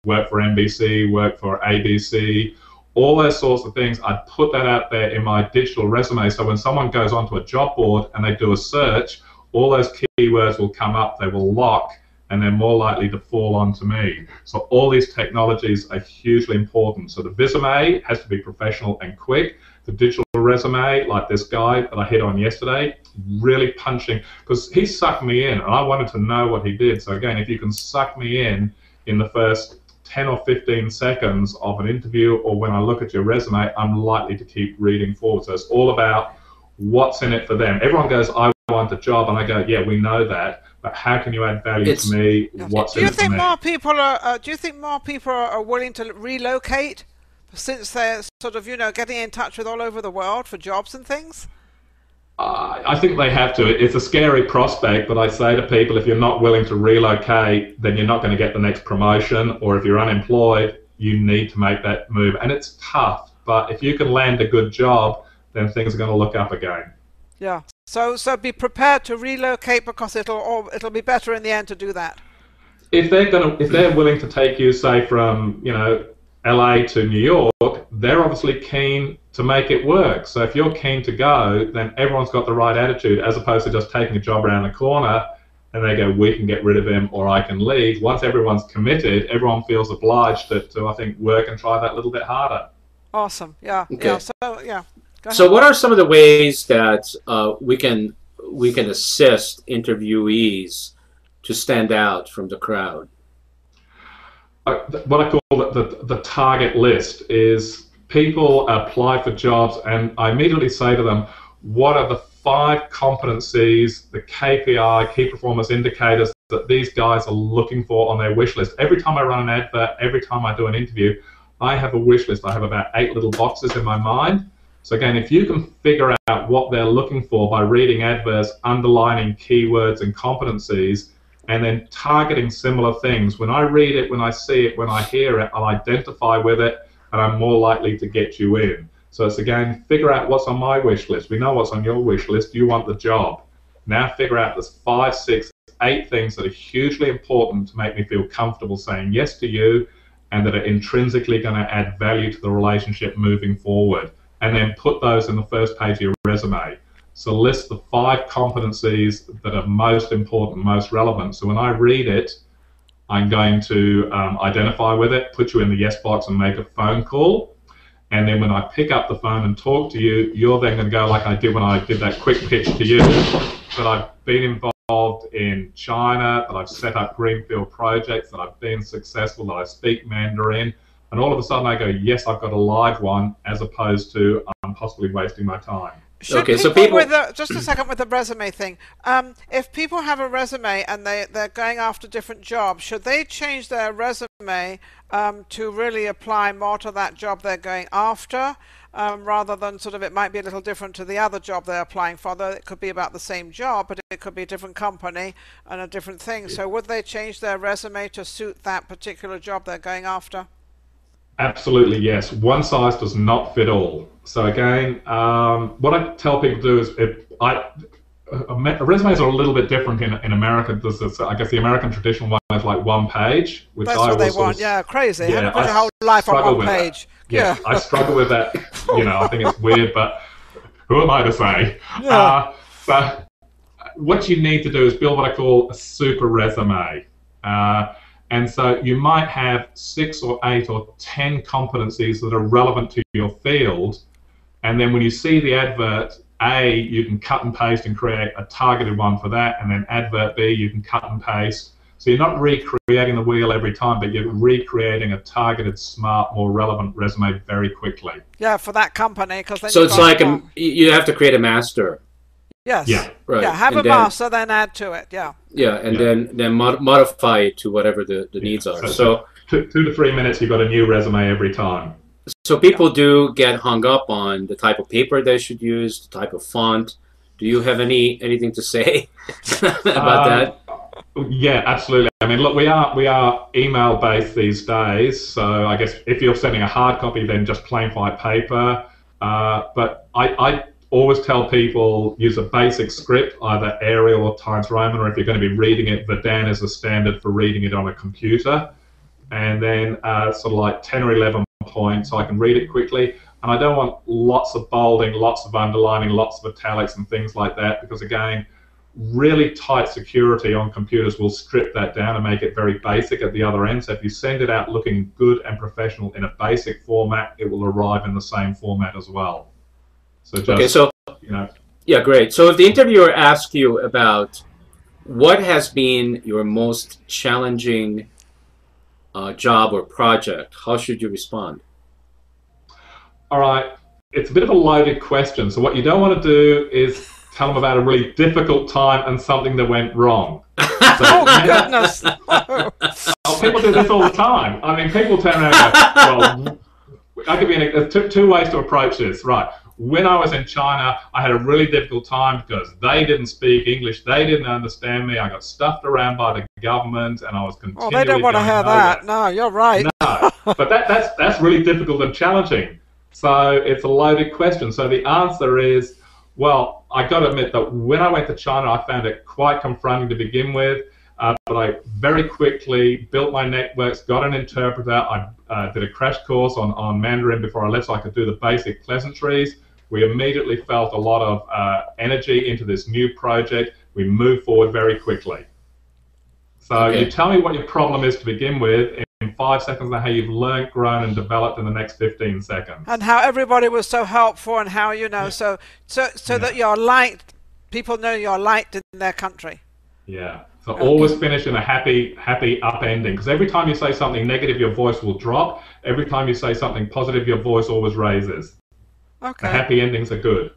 work for NBC, work for ABC, all those sorts of things. I'd put that out there in my digital resume, so when someone goes onto a job board and they do a search, all those keywords will come up, they will lock, and they're more likely to fall onto me. So all these technologies are hugely important. So the resume has to be professional and quick. The digital resume, like this guy that I hit on yesterday, really punching, because he sucked me in, and I wanted to know what he did. So again, if you can suck me in the first 10 or 15 seconds of an interview, or when I look at your resume, I'm likely to keep reading forward. So it's all about what's in it for them. Everyone goes, I want a job, and I go, yeah, we know that, but how can you add value to me? What's in it for me? Do you think more people are willing to relocate, since they're sort of, getting in touch with all over the world for jobs and things? I think they have to. It's a scary prospect, but I say to people, if you're not willing to relocate, then you're not going to get the next promotion, or if you're unemployed, you need to make that move. And it's tough, but if you can land a good job, then things are going to look up again. Yeah. So be prepared to relocate, because it'll be better in the end to do that. If they're willing to take you, say, from LA to New York, they're obviously keen to make it work. So if you're keen to go, then everyone's got the right attitude, as opposed to just taking a job around the corner and they go, we can get rid of him or I can leave. Once everyone's committed, everyone feels obliged to I think, work and try that little bit harder. Awesome. Yeah. Okay. Yeah. So yeah. So what are some of the ways that we can assist interviewees to stand out from the crowd? What I call the target list is people apply for jobs, and I immediately say to them, what are the 5 competencies, the KPI, key performance indicators, that these guys are looking for on their wish list? Every time I run an advert, every time I do an interview, I have a wish list. I have about 8 little boxes in my mind. So again, if you can figure out what they're looking for by reading adverts, underlining keywords and competencies, and then targeting similar things. When I read it, when I see it, when I hear it, I'll identify with it, and I'm more likely to get you in. So it's again, figure out what's on my wish list. We know what's on your wish list. You want the job. Now figure out there's 5, 6, 8 things that are hugely important to make me feel comfortable saying yes to you, and that are intrinsically going to add value to the relationship moving forward. And then put those in the first page of your resume. So list the 5 competencies that are most important, most relevant. So when I read it, I'm going to identify with it, put you in the yes box and make a phone call. And then when I pick up the phone and talk to you, you're then going to go like I did when I did that quick pitch to you, that I've been involved in China, that I've set up greenfield projects, that I've been successful, that I speak Mandarin. And all of a sudden I go, yes, I've got a live one, as opposed to I'm possibly wasting my time. Okay, so people just a second with the resume thing. If people have a resume and they're going after different jobs, should they change their resume to really apply more to that job they're going after, rather than sort of it might be a little different to the other job they're applying for? Though it could be about the same job, but it could be a different company and a different thing. So would they change their resume to suit that particular job they're going after? Absolutely, yes. One size does not fit all. So again, what I tell people to do is, resumes are a little bit different in America. I guess the American traditional one is like 1 page, which that's what they want. Yeah, crazy. Yeah, put your whole life on 1 page. Yeah, I struggle with that. I think it's weird, but who am I to say? Yeah. But what you need to do is build what I call a super resume. And so you might have 6 or 8 or 10 competencies that are relevant to your field. And then when you see the advert A, you can cut and paste and create a targeted one for that. And then advert B, you can cut and paste. So you're not recreating the wheel every time, but you're recreating a targeted, smart, more relevant resume very quickly. Yeah, for that company. So it's like you have to create a master. Yes. Yeah. Right. Yeah, have and a master, then add to it. Yeah. Yeah, and then modify it to whatever the needs are. So 2 to 3 minutes, you've got a new resume every time. So people do get hung up on the type of paper they should use, the type of font. Do you have anything to say about that? Yeah, absolutely. I mean, look, we are email based these days, so I guess if you're sending a hard copy, then just plain white paper. But I always tell people use a basic script, either Arial or Times Roman, or if you're going to be reading it, Verdan is a standard for reading it on a computer. And then sort of like 10 or 11 points, so I can read it quickly. And I don't want lots of bolding, lots of underlining, lots of italics and things like that, because again, really tight security on computers will strip that down and make it very basic at the other end. So if you send it out looking good and professional in a basic format, it will arrive in the same format as well. So just, okay, so yeah, great. So if the interviewer asks you about what has been your most challenging job or project, how should you respond? All right, it's a bit of a loaded question. So what you don't want to do is tell them about a really difficult time and something that went wrong. So, oh, goodness. Oh, people do this all the time. I mean, people turn around and go, well, I'll give you two ways to approach this. Right. When I was in China, I had a really difficult time because they didn't speak English. They didn't understand me. I got stuffed around by the government, and I was continually. Oh, they don't want to hear that. No, you're right. No, but that's really difficult and challenging. So it's a loaded question. So the answer is, well, I got to admit that when I went to China, I found it quite confronting to begin with. But I very quickly built my networks, got an interpreter. I did a crash course on Mandarin before I left so I could do the basic pleasantries. We immediately felt a lot of energy into this new project. We moved forward very quickly. So okay. You tell me what your problem is to begin with in 5 seconds and how you've learned, grown, and developed in the next 15 seconds. And how everybody was so helpful and how, you know, so that you're liked, people know you're liked in their country. Yeah. So always finish in a happy up ending, because every time you say something negative, your voice will drop. Every time you say something positive, your voice always raises. Okay. The happy endings are good.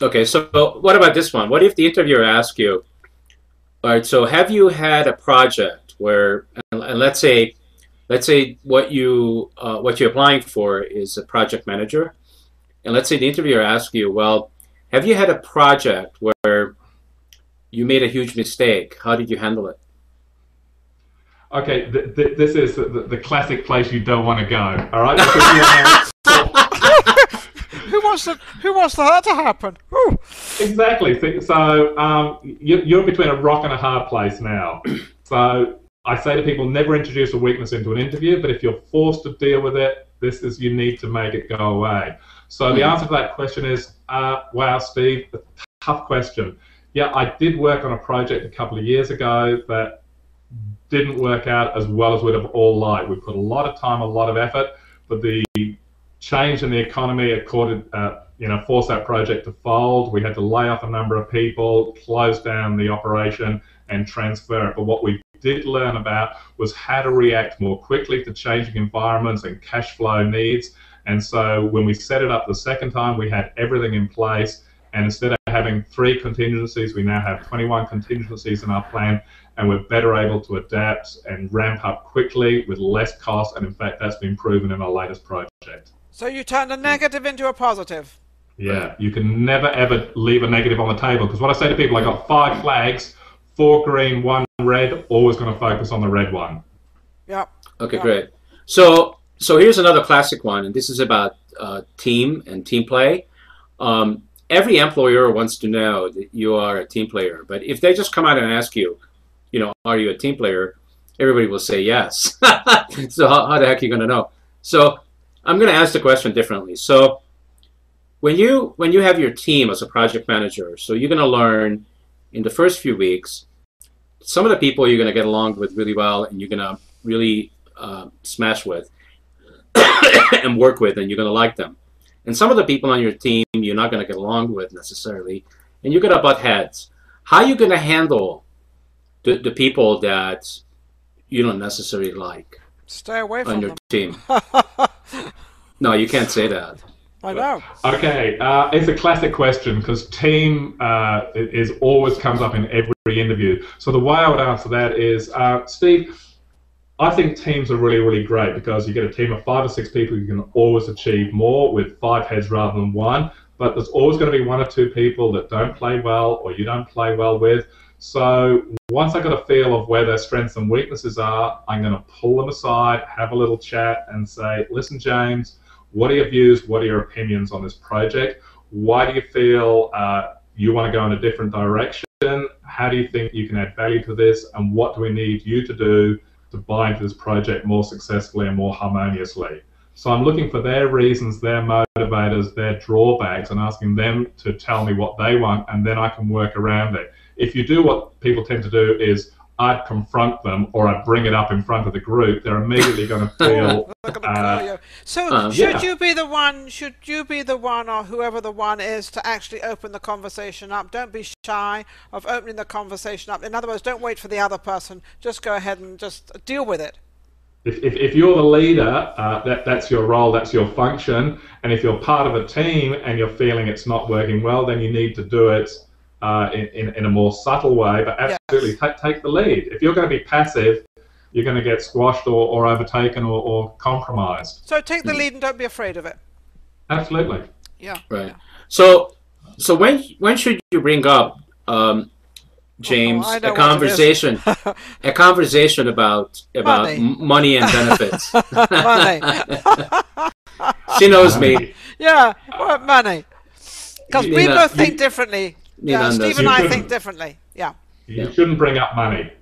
Okay, so what about this one? What if the interviewer asks you, all right, so have you had a project where, and let's say what you're applying for is a project manager, and let's say the interviewer asks you, well, have you had a project where you made a huge mistake? How did you handle it? Okay, this is the classic place you don't want to go. All right. Who wants that to happen? Ooh. Exactly. So you're between a rock and a hard place now. So I say to people, never introduce a weakness into an interview, but if you're forced to deal with it, you need to make it go away. So the answer to that question is, wow, Steve, a tough question. Yeah, I did work on a project a couple of years ago that didn't work out as well as we'd have all liked. We put a lot of time, a lot of effort, but the change in the economy forced that project to fold. We had to lay off a number of people, close down the operation, and transfer it. But what we did learn about was how to react more quickly to changing environments and cash flow needs. And so when we set it up the second time, we had everything in place. And instead of having 3 contingencies, we now have 21 contingencies in our plan, and we're better able to adapt and ramp up quickly with less cost. And in fact, that's been proven in our latest project. So you turned a negative into a positive. Yeah, you can never ever leave a negative on the table, because what I say to people, I got 5 flags, 4 green, 1 red, always going to focus on the red one. Yep. Okay, great. So here's another classic one, and this is about team and team play. Every employer wants to know that you are a team player, but if they just come out and ask you, are you a team player? Everybody will say yes. So how the heck are you going to know? So I'm going to ask the question differently. So when you have your team as a project manager, so you're going to learn in the first few weeks, some of the people you're going to get along with really well and you're going to really smash with and work with, and you're going to like them. And some of the people on your team you're not going to get along with necessarily, and you're going to butt heads. How are you going to handle the people that you don't necessarily like? Stay away from on your them. team. No, you can't say that. I know. Okay, it's a classic question because team is always comes up in every interview. So the way I would answer that is, Steve, I think teams are really, really great because you get a team of 5 or 6 people, you can always achieve more with 5 heads rather than 1. But there's always going to be 1 or 2 people that don't play well or you don't play well with. So once I got a feel of where their strengths and weaknesses are, I'm going to pull them aside, have a little chat and say, listen, James, what are your views? What are your opinions on this project? Why do you feel you want to go in a different direction? How do you think you can add value to this? And what do we need you to do to buy into this project more successfully and more harmoniously? So I'm looking for their reasons, their motivators, their drawbacks, and asking them to tell me what they want, and then I can work around it. If you do what people tend to do is I'd confront them or I'd bring it up in front of the group, they're immediately going to feel... So should you be the one, or whoever the one is, to actually open the conversation up? Don't be shy of opening the conversation up. In other words, don't wait for the other person. Just go ahead and just deal with it. If you're the leader, that's your role, that's your function. And if you're part of a team and you're feeling it's not working well, then you need to do it in a more subtle way, but absolutely take the lead. If you're going to be passive, you're going to get squashed or overtaken or compromised. So take the lead and don't be afraid of it. Absolutely. Yeah. Right. Yeah. So when should you bring up, James, a conversation about money and benefits? Money. She knows me. Yeah. What money? Because we both think differently. Yeah, Steve and I think differently. Yeah. You shouldn't bring up money.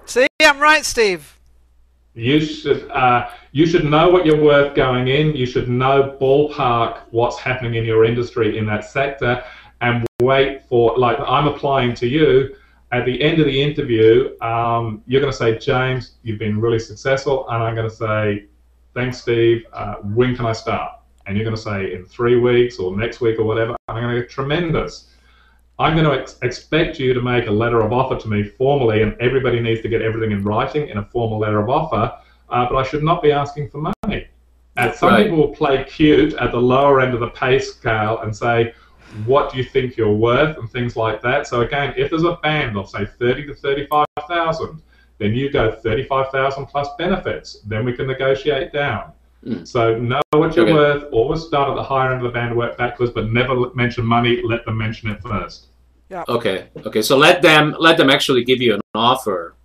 See, I'm right, Steve. You should know what you're worth going in. You should know ballpark what's happening in your industry in that sector, and wait for, like I'm applying to you. At the end of the interview, you're going to say, James, you've been really successful, and I'm going to say, thanks, Steve. When can I start? And you're going to say in 3 weeks or next week or whatever. I'm going to go, tremendous. I'm going to expect you to make a letter of offer to me formally, and everybody needs to get everything in writing in a formal letter of offer, but I should not be asking for money. And some people will play cute at the lower end of the pay scale and say, what do you think you're worth, and things like that. So again, if there's a band of say 30 to 35,000, then you go 35,000 plus benefits. Then we can negotiate down. So know what you're worth. Always start at the higher end of the band, work backwards, but never mention money. Let them mention it first. Yeah. Okay. So let them actually give you an offer.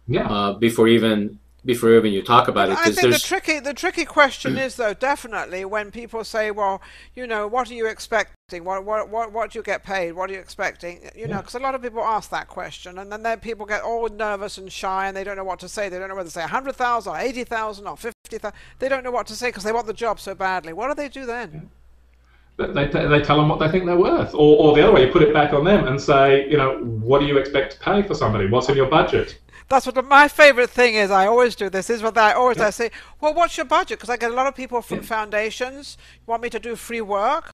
Yeah. Before even you talk about it. I think the tricky question is, though, definitely when people say, well, what are you expecting? What do you get paid? What are you expecting? Because a lot of people ask that question, and then people get all nervous and shy, and they don't know what to say. They don't know whether to say 100,000 or 80,000 or 50,000. They don't know what to say because they want the job so badly. What do they do then? They tell them what they think they're worth, or the other way, you put it back on them and say, what do you expect to pay for somebody? What's in your budget? That's what my favorite thing is. I always do this. Is what I always I say. Well, what's your budget? Because I get a lot of people from foundations want me to do free work,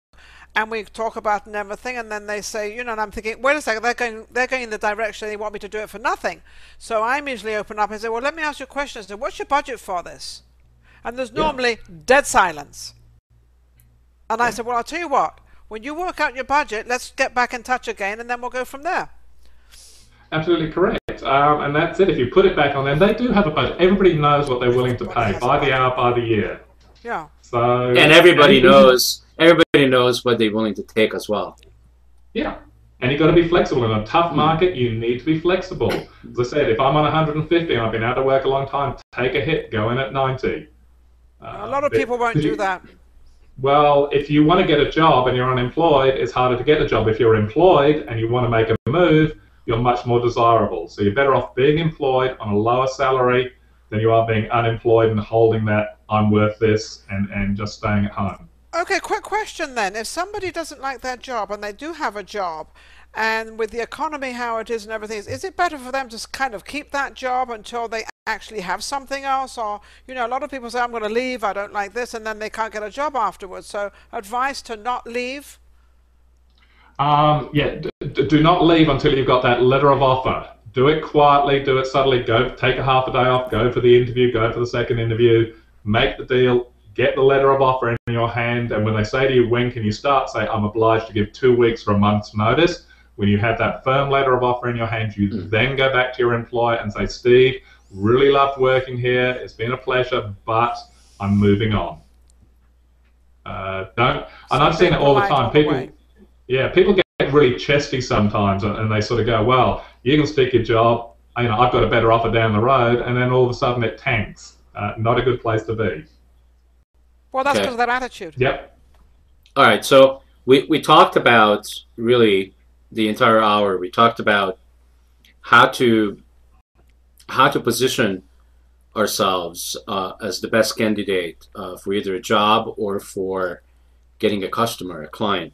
and we talk about and everything, and then they say, and I'm thinking, wait a second, they're going in the direction they want me to do it for nothing. So I'm usually open up and say, well, let me ask you a question. I say, what's your budget for this? And there's normally dead silence. And I said, well, I'll tell you what. When you work out your budget, let's get back in touch again, and then we'll go from there. Absolutely correct. And that's it. If you put it back on them, they do have a budget. Everybody knows what they're willing to pay by the hour, by the year. Yeah. So and everybody knows what they're willing to take as well. Yeah. And you've got to be flexible. In a tough market, you need to be flexible. As I said, if I'm on 150 and I've been out of work a long time, take a hit, go in at 90. A lot of people won't do that. Well, if you want to get a job and you're unemployed, it's harder to get a job. If you're employed and you want to make a move, you're much more desirable. So you're better off being employed on a lower salary than you are being unemployed and holding that I'm worth this and just staying at home. Okay, quick question then. If somebody doesn't like their job and they do have a job And with the economy how it is and everything, is it better for them to kind of keep that job until they actually have something else? Or, you know, a lot of people say, I'm going to leave, I don't like this, and then they can't get a job afterwards. So advice to not leave? Yeah, do not leave until you've got that letter of offer. Do it quietly, do it subtly, go take a half a day off, go for the interview, go for the second interview, make the deal, get the letter of offer in your hand, and when they say to you, when can you start, say, I'm obliged to give 2 weeks or a month's notice. When you have that firm letter of offer in your hand, you then go back to your employer and say, Steve, really loved working here, it's been a pleasure, but I'm moving on. And I've seen it all the time. People get really chesty sometimes, and they sort of go, well, you can stick your job, you know, I've got a better offer down the road, and then all of a sudden it tanks. Not a good place to be. Well, that's because of their attitude. Yep. All right, so we talked about really the entire hour. We talked about how to position ourselves as the best candidate for either a job or for getting a customer, a client.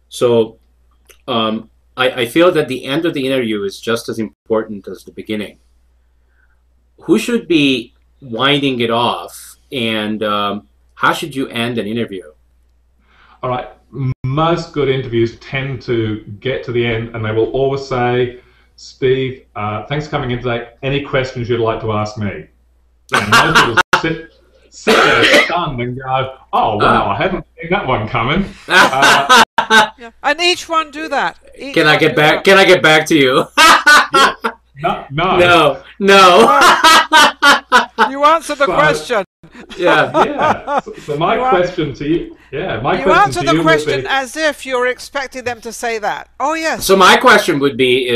So I feel that the end of the interview is just as important as the beginning. Who should be winding it off, and how should you end an interview? All right. Most good interviews tend to get to the end, and they will always say, Steve, thanks for coming in today. Any questions you'd like to ask me? And most people sit there stunned and go, oh, wow, I hadn't seen that one coming. Yeah. And each one do that. Can I get back? Can I get back to you? No. You answered the question. Yeah. So my question to you, you answer the question as if you're expecting them to say that. Oh yes. So my question would be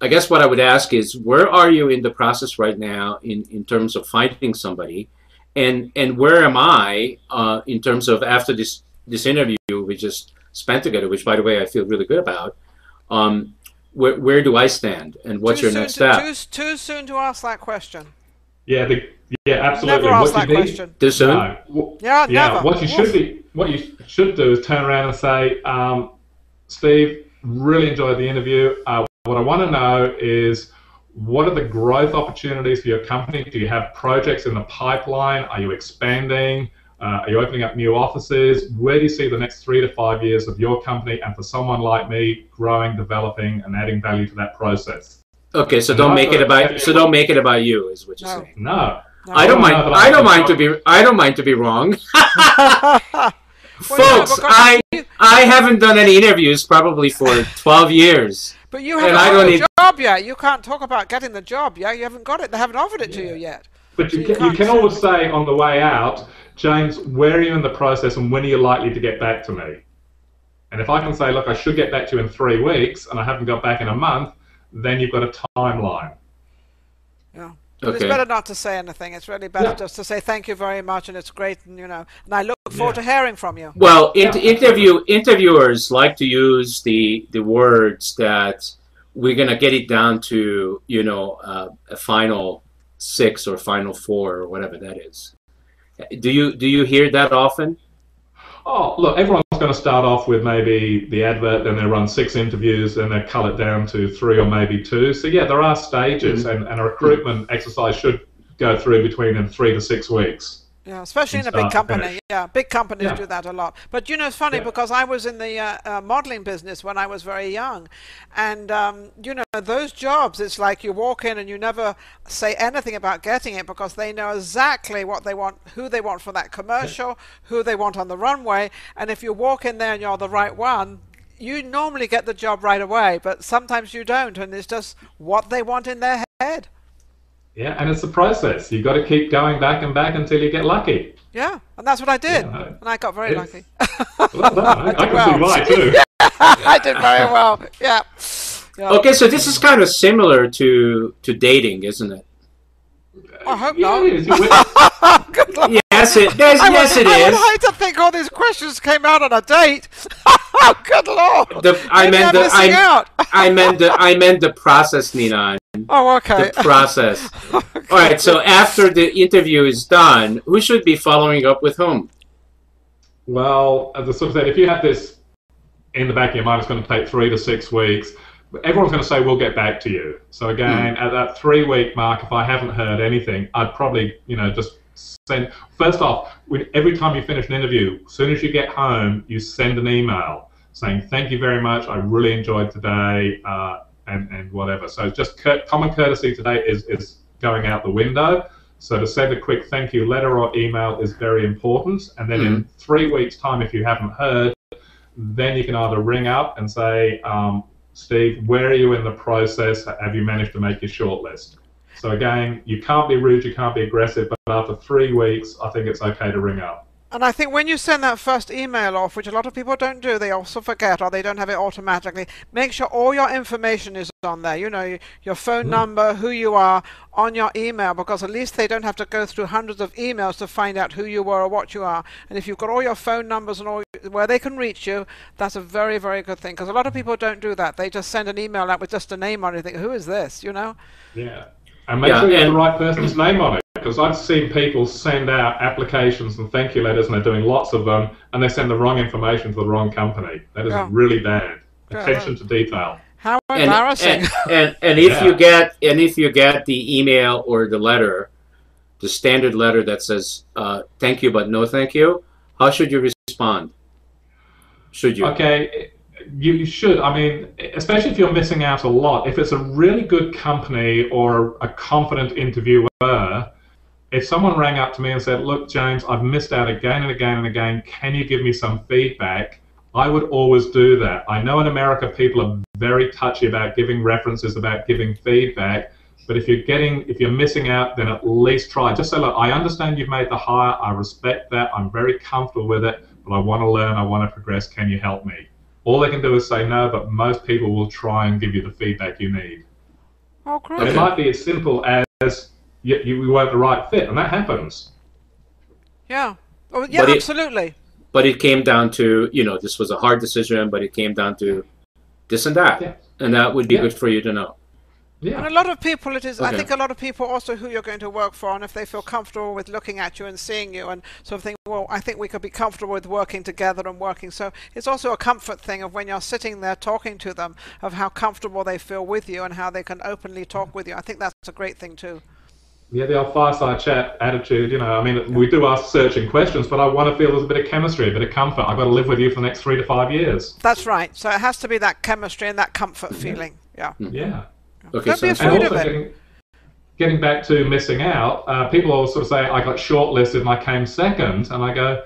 I guess what I would ask is, where are you in the process right now in terms of finding somebody, and where am I in terms of after this interview we just spent together, which by the way I feel really good about. Where do I stand, and what's your next step? Too soon to ask that question. Yeah, absolutely. Never ask that question. Too soon? No. Never. What you should do is turn around and say, Steve, really enjoyed the interview. What I want to know is, what are the growth opportunities for your company? Do you have projects in the pipeline? Are you expanding? Are you opening up new offices? Where do you see the next 3 to 5 years of your company, and for someone like me, growing, developing, and adding value to that process? Okay, so don't make it about you, is what you're saying. No. I don't mind to be wrong. Folks, I haven't done any interviews probably for 12 years. But you haven't got the job yet. You can't talk about getting the job yet. You haven't got it. They haven't offered it to you yet. But you can always say on the way out, James, where are you in the process, and when are you likely to get back to me? And if I can say, look, I should get back to you in 3 weeks, and I haven't got back in a month, then you've got a timeline. Yeah. But it's better not to say anything. It's really better just to say thank you very much, and it's great, and and I look forward to hearing from you. Well, interviewers like to use the words that we're gonna get it down to a final 6 or final 4 or whatever that is. Do you hear that often? Oh, look, everyone's going to start off with maybe the advert, then they run 6 interviews, then they cull it down to 3 or maybe 2. So yeah, there are stages, and a recruitment exercise should go through between 3 to 6 weeks. Yeah, especially in a big company. Yeah, big companies do that a lot. But it's funny because I was in the modeling business when I was very young, and those jobs, it's like you walk in and you never say anything about getting it because they know exactly what they want, who they want for that commercial, who they want on the runway, and if you walk in there and you're the right one, you normally get the job right away. But sometimes you don't, and it's just what they want in their head. Yeah, and it's a process. You've got to keep going back and back until you get lucky. Yeah, and that's what I did. And I got very lucky. I can see why, too. I did very well, yeah. Okay, so this is kind of similar to dating, isn't it? I hope not. Good luck. Yes, it is. I would hate to think all these questions came out on a date. Good Lord. I meant the process, Nina. Oh, okay. The process. Okay. All right, so after the interview is done, who should be following up with whom? Well, as I sort of said, if you have this in the back of your mind, it's going to take 3 to 6 weeks. But everyone's going to say, we'll get back to you. So again, at that 3-week mark, if I haven't heard anything, I'd probably, just send, first off, every time you finish an interview, as soon as you get home, you send an email saying, thank you very much, I really enjoyed today, and whatever. So just common courtesy today is going out the window. So to send a quick thank you letter or email is very important. And then in 3 weeks' time, if you haven't heard, then you can either ring up and say, Steve, where are you in the process? Have you managed to make your shortlist? So again, you can't be rude, you can't be aggressive, but after 3 weeks, I think it's okay to ring up. And I think when you send that first email off, which a lot of people don't do, they also forget or they don't have it automatically, make sure all your information is on there. Your phone number, who you are, on your email, because at least they don't have to go through hundreds of emails to find out who you were or what you are. And if you've got all your phone numbers and all where they can reach you, that's a very, very good thing. Because a lot of people don't do that. They just send an email out with just a name on it and think, who is this, Yeah. And make sure you have the right person's name on it, because I've seen people send out applications and thank you letters, and they're doing lots of them, and they send the wrong information to the wrong company. That is really bad. Attention to detail. How embarrassing! And if you get the email or the letter, the standard letter that says thank you but no thank you, how should you respond? Should you? Okay. You should. I mean, especially if you're missing out a lot. If it's a really good company or a confident interviewer, if someone rang up to me and said, look, James, I've missed out again and again and again, can you give me some feedback? I would always do that. I know in America people are very touchy about giving references, about giving feedback, but if you're missing out, then at least try. Just say, look, I understand you've made the hire, I respect that, I'm very comfortable with it, but I want to learn, I want to progress, can you help me? All they can do is say no, but most people will try and give you the feedback you need. Oh, great. And it might be as simple as you weren't the right fit, and that happens. Yeah. Oh, yeah, absolutely. But it came down to, this was a hard decision, but it came down to this and that. Yeah. And that would be good for you to know. Yeah. And a lot of people, I think a lot of people also who you're going to work for, and if they feel comfortable with looking at you and seeing you and sort of think, well, I think we could be comfortable with working together and working. So it's also a comfort thing of when you're sitting there talking to them, of how comfortable they feel with you and how they can openly talk with you. I think that's a great thing too. Yeah, the old fireside chat attitude, we do ask searching questions, but I want to feel there's a bit of chemistry, a bit of comfort. I've got to live with you for the next 3 to 5 years. That's right. So it has to be that chemistry and that comfort feeling. Yeah. Yeah. Okay, don't be afraid of it. Getting back to missing out, people always sort of say, I got shortlisted and I came second, and I go,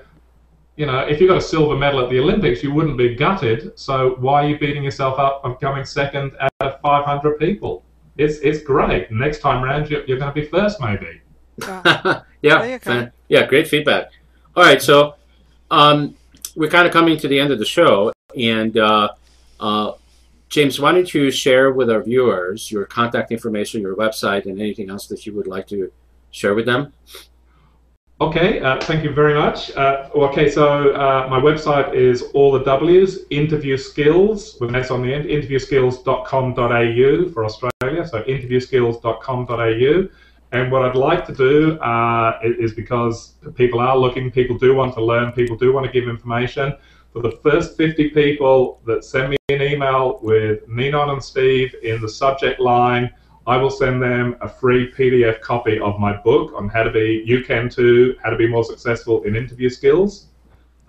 if you got a silver medal at the Olympics, you wouldn't be gutted, so why are you beating yourself up on coming second out of 500 people? It's great. Next time round, you're going to be first, maybe. Yeah, great feedback. All right, so we're kind of coming to the end of the show, and James, why don't you share with our viewers your contact information, your website, and anything else that you would like to share with them? Okay, thank you very much. Okay, so my website is all the W's, Interview Skills, with an S on the end, interviewskills.com.au for Australia, so interviewskills.com.au. And what I'd like to do is, because people are looking, people do want to learn, people do want to give information, for the first 50 people that send me an email with Ninon and Steve in the subject line, I will send them a free PDF copy of my book on how to be more successful in interview skills.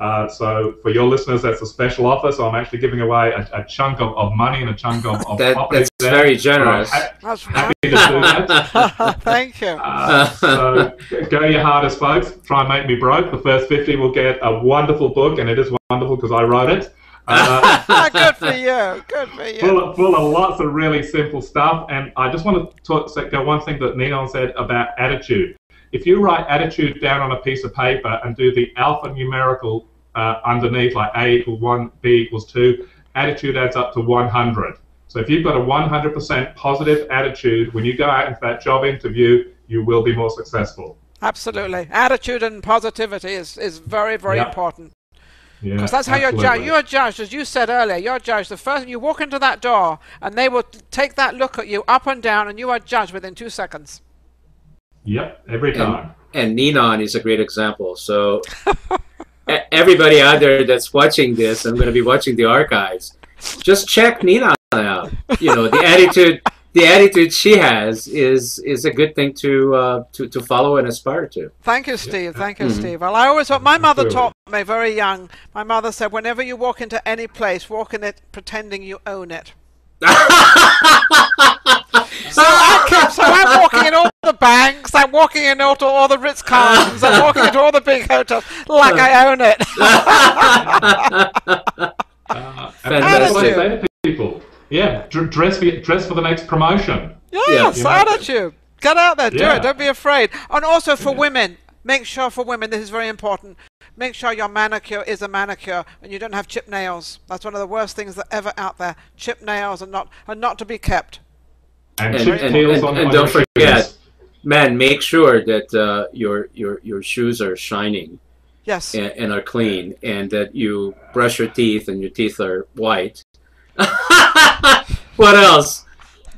So for your listeners, that's a special offer. So I'm actually giving away a chunk of money and a chunk of property. That's very generous. Happy to do that. Thank you. So go your hardest, folks. Try and make me broke. The first 50 will get a wonderful book, and it is wonderful because I wrote it. Good for you. Good for you. Full of lots of really simple stuff. And I just want to go one thing that Ninon said about attitude. If you write attitude down on a piece of paper and do the alphanumerical underneath, like A equals 1, B equals 2, attitude adds up to 100. So if you've got a 100% positive attitude, when you go out into that job interview, you will be more successful. Absolutely. Attitude and positivity is very, very important. Yeah, because that's how you're judged. You're judged, as you said earlier, you're judged. The first you walk into that door, and they will take that look at you up and down, and you are judged within 2 seconds. Yep, every time. And Ninon is a great example. So everybody out there that's watching this, I'm going to be watching the archives. Just check Nina out. The attitude she has is a good thing to follow and aspire to. Thank you, Steve. Thank you, Steve. Well, I always, my mother taught me very young. My mother said, whenever you walk into any place, walk in it pretending you own it. So I'm walking in all the banks, I'm walking in all the Ritz-Carltons, I'm walking into all the big hotels like I own it. Fantastic. People. Yeah, dress for the next promotion. Yes, attitude. Get out there, do it. Don't be afraid. And also for women, make sure for women, this is very important, make sure your manicure is a manicure and you don't have chipped nails. That's one of the worst things that ever out there. Chipped nails are not to be kept. And don't forget, man, make sure that your shoes are shining. Yes. And are clean, and that you brush your teeth and your teeth are white. What else?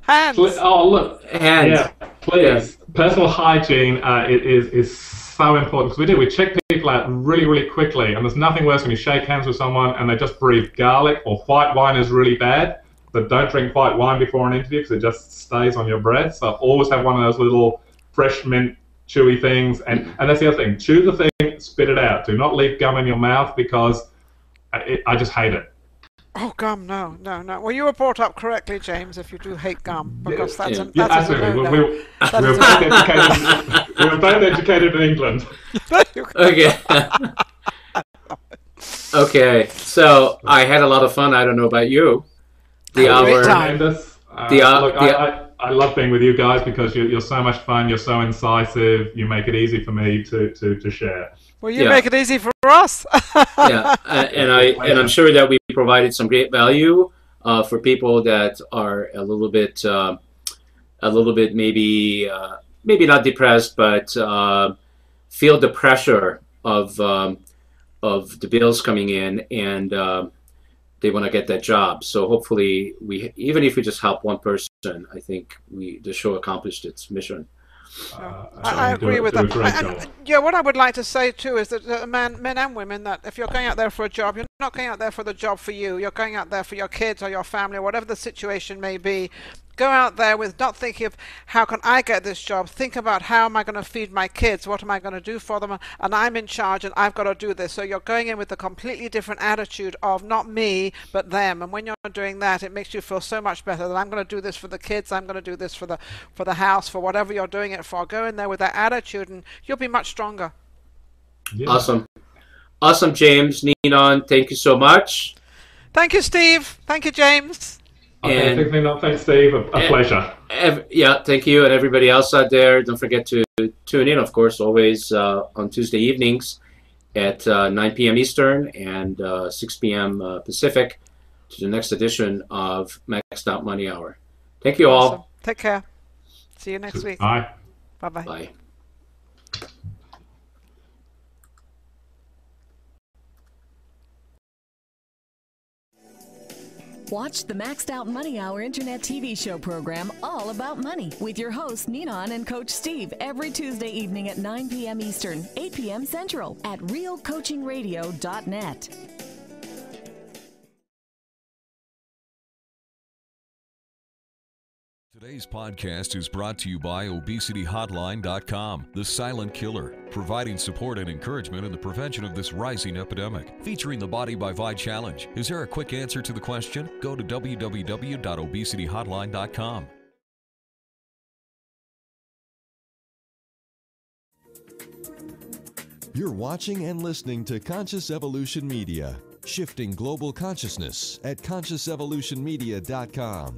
Hands. Oh, look. Hands. Yeah, please. Yeah. Personal hygiene is so important, because we check people out really, really quickly, and there's nothing worse when you shake hands with someone and they just breathe garlic, or white wine is really bad. So don't drink white wine before an interview because it just stays on your breath. So always have one of those little fresh mint chewy things, and that's the other thing. Chew the thing, spit it out. Do not leave gum in your mouth, because I just hate it. Oh, gum, no. Well, you were brought up correctly, James, if you do hate gum, because that's absolutely. a We were both educated in England. Okay. Okay, so I had a lot of fun. I don't know about you. I love being with you guys, because you're so much fun. You're so incisive. You make it easy for me to share. Well, you make it easy for us. And I'm sure that we provided some great value for people that are a little bit maybe not depressed, but feel the pressure of the bills coming in, and they want to get that job. So hopefully, even if we just help one person, I think the show accomplished its mission. I agree with that. And what I would like to say too is that men and women, that if you're going out there for a job, you're not going out there for the job for you. You're going out there for your kids or your family, or whatever the situation may be. Go out there with not thinking of how can I get this job. Think about how am I going to feed my kids? What am I going to do for them? And I'm in charge, and I've got to do this. So you're going in with a completely different attitude of not me, but them. And when you're doing that, it makes you feel so much better that I'm going to do this for the kids. I'm going to do this for the house, for whatever you're doing it for. Go in there with that attitude, and you'll be much stronger. Yeah. Awesome, James. Ninon, thank you so much. Thank you, Steve. Thank you, James. Thanks, Steve. A pleasure. Thank you, and everybody else out there. Don't forget to tune in, of course, always on Tuesday evenings at 9 p.m. Eastern and 6 p.m. Pacific to the next edition of Maxed Out Money Hour. Thank you all. Take care. See you next week. Bye. Bye-bye. Bye. Watch the Maxed Out Money Hour Internet TV show program All About Money with your hosts Ninon and Coach Steve every Tuesday evening at 9 p.m. Eastern, 8 p.m. Central at realcoachingradio.net. Today's podcast is brought to you by ObesityHotline.com, the silent killer, providing support and encouragement in the prevention of this rising epidemic. Featuring the Body by Vi Challenge. Is there a quick answer to the question? Go to www.obesityhotline.com. You're watching and listening to Conscious Evolution Media, shifting global consciousness at ConsciousEvolutionMedia.com.